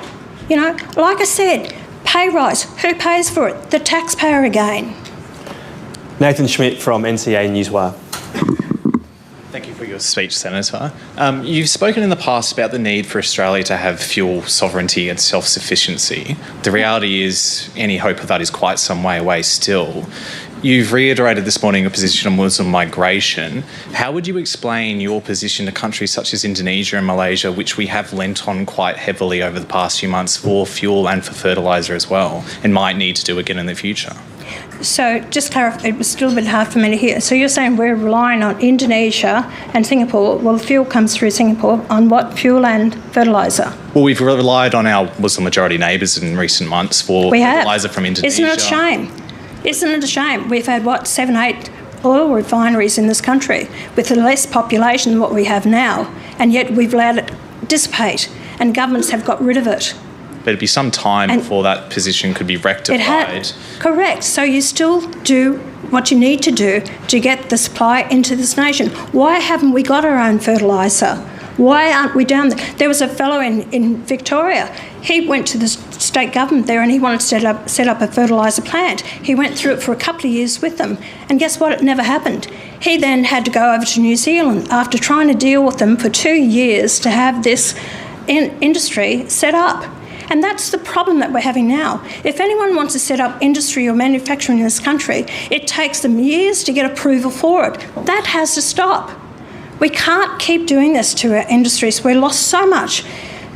You know, like I said, pay rise. Who pays for it? The taxpayer again. Nathan Schmidt from NCA Newswire. Thank you for your speech, Senator. You've spoken in the past about the need for Australia to have fuel sovereignty and self-sufficiency. The reality is any hope of that is quite some way away still. You've reiterated this morning your position on Muslim migration. How would you explain your position to countries such as Indonesia and Malaysia, which we have lent on quite heavily over the past few months for fuel and for fertiliser as well, and might need to do again in the future? So just clarify, it was still a bit hard for me to hear. So you're saying we're relying on Indonesia and Singapore. Well, the fuel comes through Singapore on what? Fuel and fertiliser? Well, we've relied on our Muslim majority neighbours in recent months for fertiliser from Indonesia. Isn't it a shame? Isn't it a shame? We've had, 7, 8 oil refineries in this country with less population than what we have now, and yet we've allowed it dissipate, and governments have got rid of it. But it'd be some time before that position could be rectified. Correct. So you still do what you need to do to get the supply into this nation. Why haven't we got our own fertiliser? Why aren't we down there? There was a fellow in Victoria. He went to the state government there and he wanted to set up a fertiliser plant. He went through it for a couple of years with them. And guess what? It never happened. He then had to go over to New Zealand after trying to deal with them for 2 years to have this industry set up. And that's the problem that we're having now. If anyone wants to set up industry or manufacturing in this country, it takes them years to get approval for it. That has to stop. We can't keep doing this to our industries. We've lost so much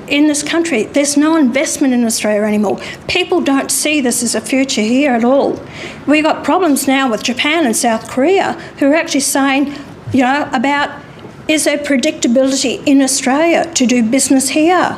in this country. There's no investment in Australia anymore. People don't see this as a future here at all. We've got problems now with Japan and South Korea who are actually saying, about is there predictability in Australia to do business here?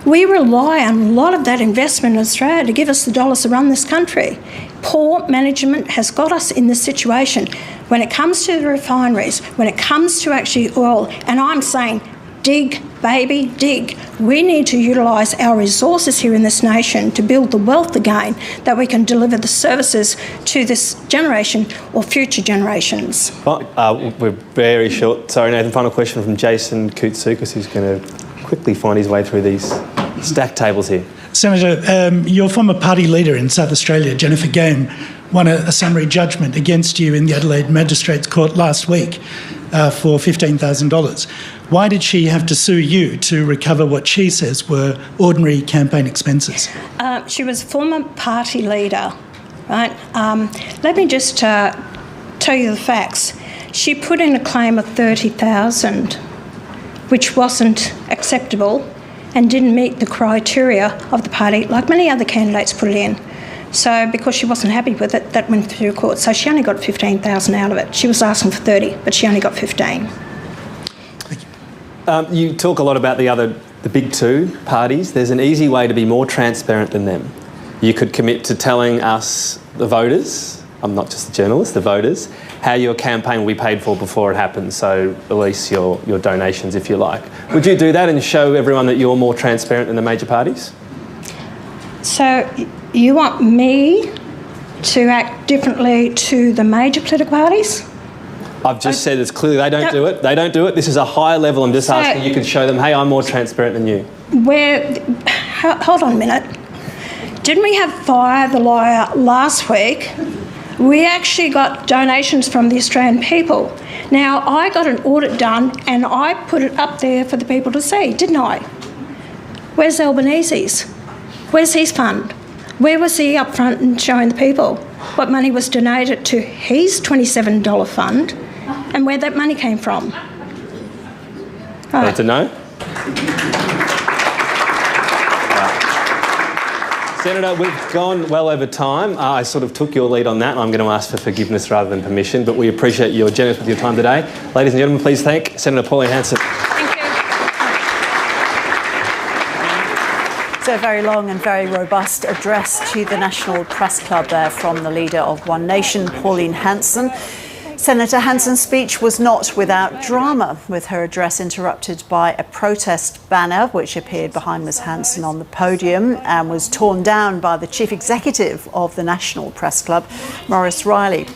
We rely on a lot of that investment in Australia to give us the dollars to run this country. Poor management has got us in this situation. When it comes to the refineries, when it comes to actually oil, and I'm saying dig, baby, dig. We need to utilise our resources here in this nation to build the wealth again that we can deliver the services to this generation or future generations. We're very short. Sorry, Nathan, final question from Jason Koutsoukis, who's going to quickly find his way through these stacked tables here. Senator, your former party leader in South Australia, Jennifer Game, won a summary judgment against you in the Adelaide Magistrates Court last week for $15,000. Why did she have to sue you to recover what she says were ordinary campaign expenses? She was a former party leader, right? Let me just tell you the facts. She put in a claim of $30,000, which wasn't acceptable and didn't meet the criteria of the party, like many other candidates put it in. So because she wasn't happy with it, that went through court. So she only got $15,000 out of it. She was asking for 30, but she only got 15. You talk a lot about the big two parties. There's an easy way to be more transparent than them. You could commit to telling us, the voters, I'm not just a journalist, the voters, how your campaign will be paid for before it happens, so release your donations if you like. Would you do that and show everyone that you're more transparent than the major parties? So you want me to act differently to the major political parties? I've just said it's clearly they don't do it. They don't do it. This is a high level. I'm just asking you can show them, hey, I'm more transparent than you. Hold on a minute. Didn't we have Fire the Liar last week? We actually got donations from the Australian people. Now, I got an audit done and I put it up there for the people to see, didn't I? Where's Albanese's? Where's his fund? Where was he up front and showing the people what money was donated to his $27 fund and where that money came from? Need to know? Senator, we've gone well over time. I sort of took your lead on that, and I'm going to ask for forgiveness rather than permission, but we appreciate your generous with your time today. Ladies and gentlemen, please thank Senator Pauline Hanson. So a very long and very robust address to the National Press Club there from the leader of One Nation, Pauline Hanson. Senator Hanson's speech was not without drama, with her address interrupted by a protest banner which appeared behind Ms Hanson on the podium and was torn down by the Chief Executive of the National Press Club, Maurice Riley.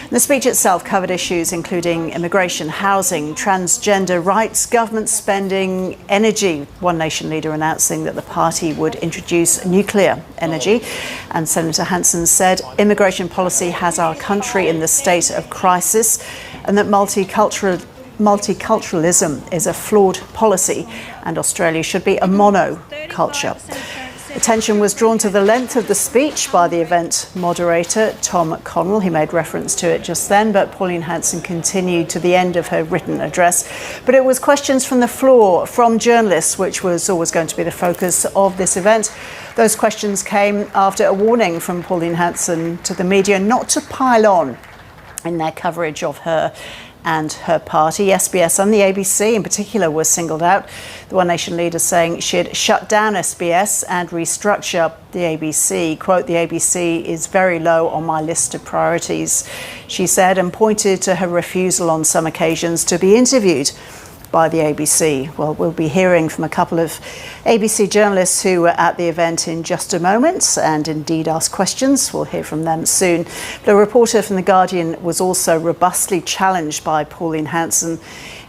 The speech itself covered issues including immigration, housing, transgender rights, government spending, energy. One Nation leader announcing that the party would introduce nuclear energy. And Senator Hanson said immigration policy has our country in the state of crisis and that multiculturalism is a flawed policy and Australia should be a monoculture. Attention was drawn to the length of the speech by the event moderator, Tom Connell. He made reference to it just then, but Pauline Hanson continued to the end of her written address. But it was questions from the floor, from journalists, which was always going to be the focus of this event. Those questions came after a warning from Pauline Hanson to the media not to pile on in their coverage of her and her party. SBS and the ABC in particular were singled out. The One Nation leader saying she'd shut down SBS and restructure the ABC. Quote, the ABC is very low on my list of priorities, she said, and pointed to her refusal on some occasions to be interviewed by the ABC. Well, we'll be hearing from a couple of ABC journalists who were at the event in just a moment and indeed asked questions. We'll hear from them soon. But a reporter from The Guardian was also robustly challenged by Pauline Hanson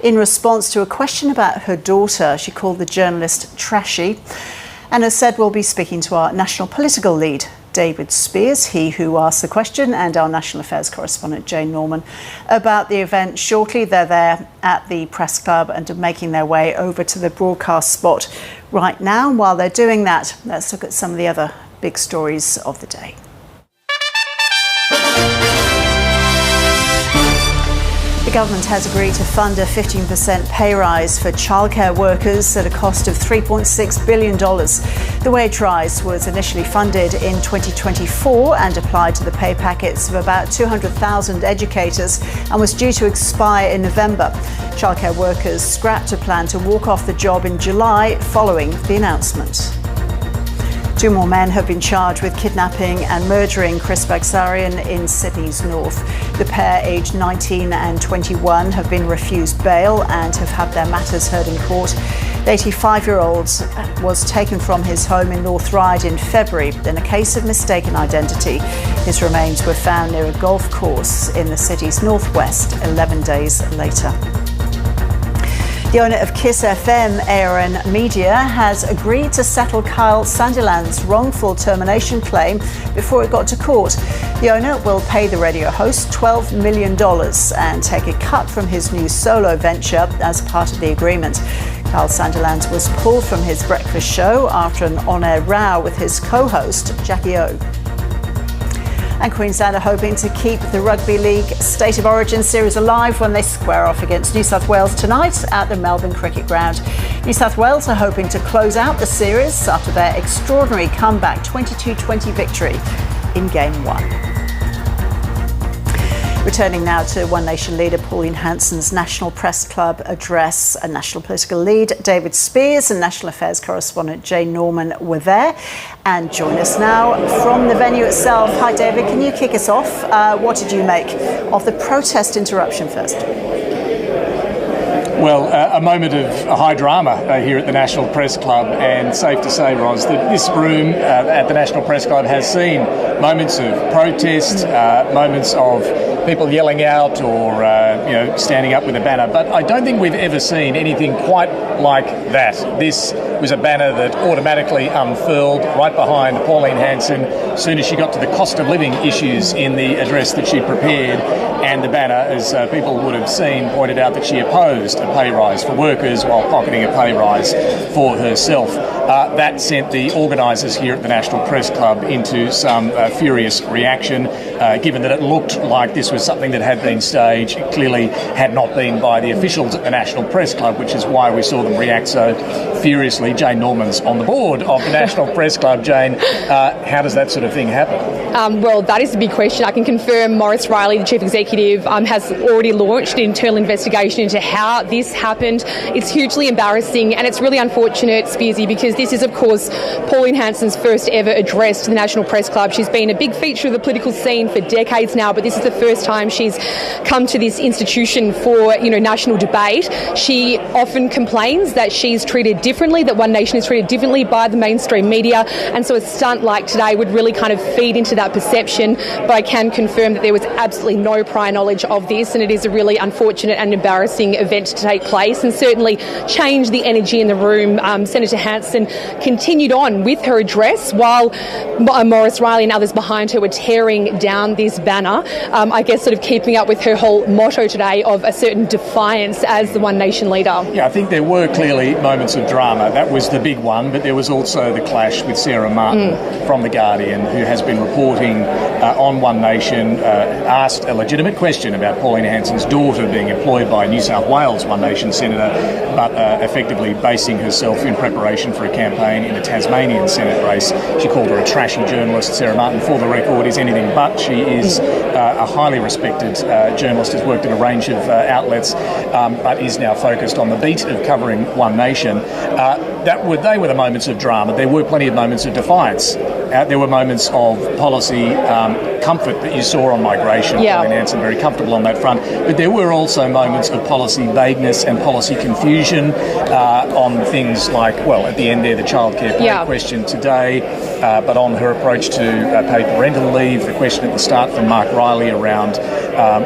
in response to a question about her daughter. She called the journalist trashy and has said we'll be speaking to our national political lead, David Spears, he who asked the question, and our national affairs correspondent Jane Norman about the event shortly. They're there at the press club and are making their way over to the broadcast spot right now. And while they're doing that, let's look at some of the other big stories of the day. The government has agreed to fund a 15% pay rise for childcare workers at a cost of $3.6 billion. The wage rise was initially funded in 2024 and applied to the pay packets of about 200,000 educators and was due to expire in November. Childcare workers scrapped a plan to walk off the job in July following the announcement. Two more men have been charged with kidnapping and murdering Chris Bagsarian in Sydney's north. The pair, aged 19 and 21, have been refused bail and have had their matters heard in court. The 85-year-old was taken from his home in North Ryde in February in a case of mistaken identity. His remains were found near a golf course in the city's northwest 11 days later. The owner of Kiss FM, ARN Media, has agreed to settle Kyle Sandilands' wrongful termination claim before it got to court. The owner will pay the radio host $12 million and take a cut from his new solo venture as part of the agreement. Kyle Sandilands was pulled from his breakfast show after an on-air row with his co-host, Jackie O. And Queensland are hoping to keep the Rugby League State of Origin series alive when they square off against New South Wales tonight at the Melbourne Cricket Ground. New South Wales are hoping to close out the series after their extraordinary comeback 22-20 victory in Game 1. Returning now to One Nation leader Pauline Hanson's National Press Club address, a national political lead, David Spears, and National Affairs correspondent Jane Norman were there. And join us now from the venue itself. Hi, David. Can you kick us off? What did you make of the protest interruption first? Well, a moment of high drama here at the National Press Club, and safe to say, Ros, that this room at the National Press Club has seen moments of protest, moments of people yelling out or standing up with a banner, but I don't think we've ever seen anything quite like that. This was a banner that automatically unfurled right behind Pauline Hanson as soon as she got to the cost of living issues in the address that she prepared, and the banner, as people would have seen, pointed out that she opposed a pay rise for workers while pocketing a pay rise for herself. That sent the organisers here at the National Press Club into some furious reaction, given that it looked like this was something that had been staged. It clearly had not been by the officials at the National Press Club, which is why we saw them react so furiously. Jane Norman's on the board of the National Press Club. Jane, how does that sort of thing happen? Well, that is the big question. I can confirm Maurice Riley, the Chief Executive, has already launched an internal investigation into how this happened. It's hugely embarrassing, and it's really unfortunate, Spearsy, because this is, of course, Pauline Hanson's first ever address to the National Press Club. She's been a big feature of the political scene for decades now, but this is the first time she's come to this institution for, national debate. She often complains that she's treated differently, that One Nation is treated differently by the mainstream media, and so a stunt like today would really kind of feed into that perception. But I can confirm that there was absolutely no prior knowledge of this, and it is a really unfortunate and embarrassing event to take place, and certainly changed the energy in the room. Senator Hanson continued on with her address while Maurice Riley and others behind her were tearing down this banner, I guess sort of keeping up with her whole motto today of a certain defiance as the One Nation leader. Yeah, I think there were clearly moments of drama. That was the big one, but there was also the clash with Sarah Martin from The Guardian, who has been reporting on One Nation, asked a legitimate question about Pauline Hanson's daughter being employed by a New South Wales One Nation senator, but effectively basing herself in preparation for a campaign in the Tasmanian Senate race. She called her a trashy journalist. Sarah Martin, for the record, is anything but. She is a highly respected journalist, has worked at a range of outlets, but is now focused on the beat of covering One Nation. They were the moments of drama. There were plenty of moments of defiance. There were moments of policy comfort that you saw on migration. Pauline Hanson very comfortable on that front. But there were also moments of policy vagueness and policy confusion on things like, well, at the end there, the childcare pay question today, but on her approach to paid parental leave, the question at the start from Mark Riley around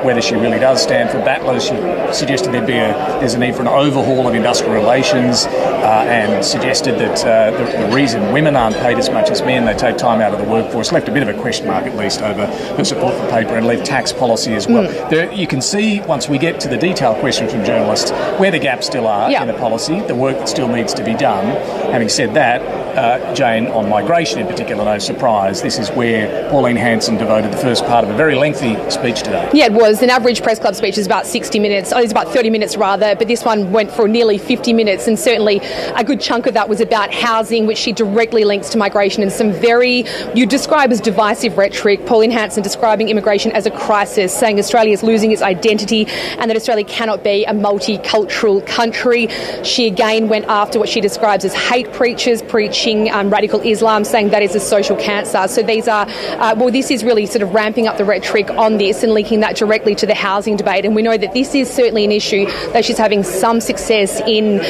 whether she really does stand for battlers. She suggested there's a need for an overhaul of industrial relations and suggested that the reason women aren't paid as much as men, they take time out of the workforce, left a bit of a question mark at least over her support for paid parental leave, tax policy as well. There, you can see, once we get to the detailed questions from journalists, where the gaps still are in the policy, the work that still needs to be done. Having said that, Jane, on migration in particular, no surprise, this is where Pauline Hanson devoted the first part of a very lengthy speech today. Yeah, it was. An average press club speech is about 60 minutes. Oh, it's about 30 minutes rather, but this one went for nearly 50 minutes, and certainly a good chunk of that was about housing, which she directly links to migration, and some very, you describe as divisive rhetoric. Pauline Hanson describing immigration as a crisis, saying Australia is losing its identity and that Australia cannot be a multicultural country. She again went after what she describes as hate preachers, preaching preaching radical Islam, saying that is a social cancer. So these are, this is really sort of ramping up the rhetoric on this and linking that directly to the housing debate. And we know that this is certainly an issue that she's having some success in,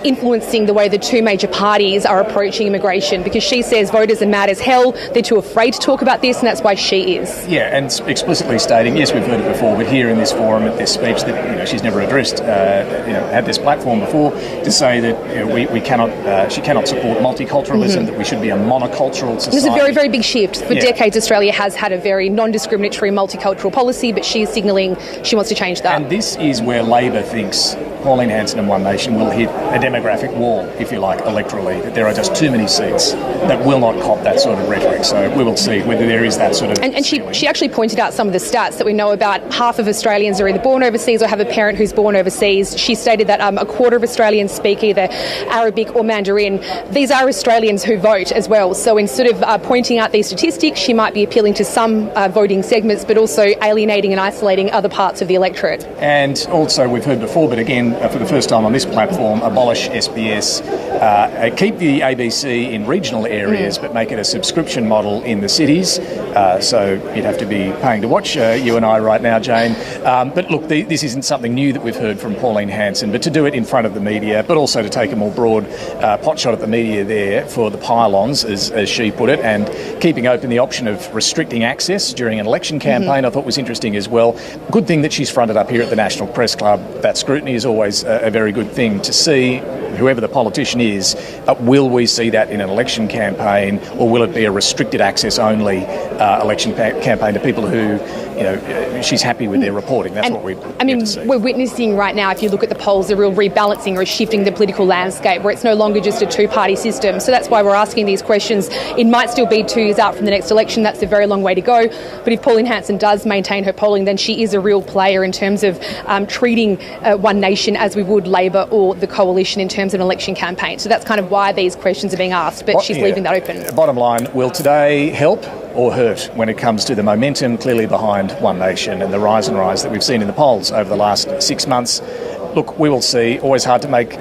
influencing the way the two major parties are approaching immigration, because she says voters are mad as hell, they're too afraid to talk about this, and that's why she is. Yeah, and explicitly stating, yes, we've heard it before, but here in this forum, at this speech, that she's never addressed, had this platform before to say that we cannot, she cannot support multiculturalism, that we should be a monocultural society. It's a very, very big shift. For decades, Australia has had a very non-discriminatory multicultural policy, but she's signalling she wants to change that. And this is where Labor thinks Pauline Hanson and One Nation will hit a demographic wall, if you like, electorally, that there are just too many seats that will not cop that sort of rhetoric. So we will see whether there is that sort of... And she actually pointed out some of the stats that we know about. Half of Australians are either born overseas or have a parent who's born overseas. She stated that a quarter of Australians speak either Arabic or Mandarin. These are Australians who vote as well. So instead of pointing out these statistics, she might be appealing to some voting segments, but also alienating and isolating other parts of the electorate. And also, we've heard before, but again, for the first time on this platform, abolish SBS, keep the ABC in regional areas, but make it a subscription model in the cities. So you'd have to be paying to watch you and I right now, Jane. But look, this isn't something new that we've heard from Pauline Hanson, but to do it in front of the media, but also to take a more broad potshot at the media there for the pylons, as she put it, and keeping open the option of restricting access during an election campaign, I thought was interesting as well. Good thing that she's fronted up here at the National Press Club. That scrutiny is always a very good thing to see. Whoever the politician is, will we see that in an election campaign, or will it be a restricted access only election campaign to people who, she's happy with their reporting? That's what we're witnessing right now, if you look at the polls, a real rebalancing or a shifting the political landscape where it's no longer just a two-party system. So that's why we're asking these questions. It might still be 2 years out from the next election. That's a very long way to go. But if Pauline Hanson does maintain her polling, then she is a real player in terms of treating One Nation as we would Labor or the Coalition in terms of an election campaign. So that's kind of why these questions are being asked, but she's leaving that open. Bottom line, will today help or hurt when it comes to the momentum clearly behind One Nation and the rise that we've seen in the polls over the last 6 months? Look, we will see. Always hard to make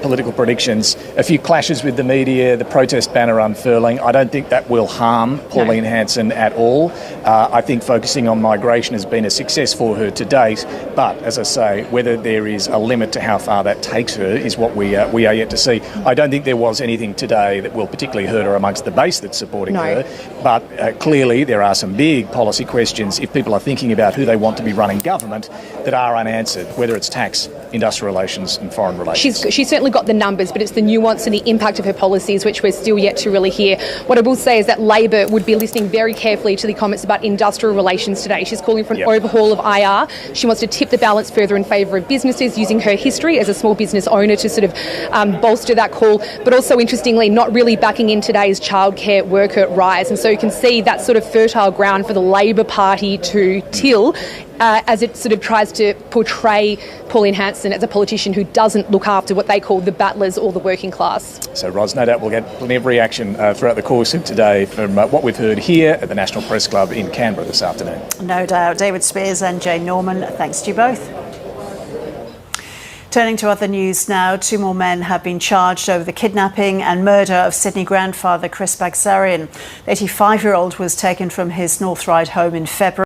political predictions. A few clashes with the media, the protest banner unfurling. I don't think that will harm Pauline Hanson at all. I think focusing on migration has been a success for her to date. But, as I say, whether there is a limit to how far that takes her is what we are yet to see. I don't think there was anything today that will particularly hurt her amongst the base that's supporting her. But clearly there are some big policy questions, if people are thinking about who they want to be running government, that are unanswered, whether it's tax, industrial relations and foreign relations. She's certainly got the numbers, but it's the nuance and the impact of her policies which we're still yet to really hear. What I will say is that Labor would be listening very carefully to the comments about industrial relations today. She's calling for an overhaul of IR. She wants to tip the balance further in favour of businesses, using her history as a small business owner to sort of bolster that call, but also, interestingly, not really backing in today's childcare worker rise. And so you can see that sort of fertile ground for the Labor Party to till as it sort of tries to portray Pauline Hanson as a politician who doesn't look after what they call the battlers or the working class. So, Ros, no doubt we'll get plenty of reaction throughout the course of today from what we've heard here at the National Press Club in Canberra this afternoon. No doubt. David Spears and Jane Norman, thanks to you both. Turning to other news now, 2 more men have been charged over the kidnapping and murder of Sydney grandfather Chris Bagzarian. The 85-year-old was taken from his North Ryde home in February.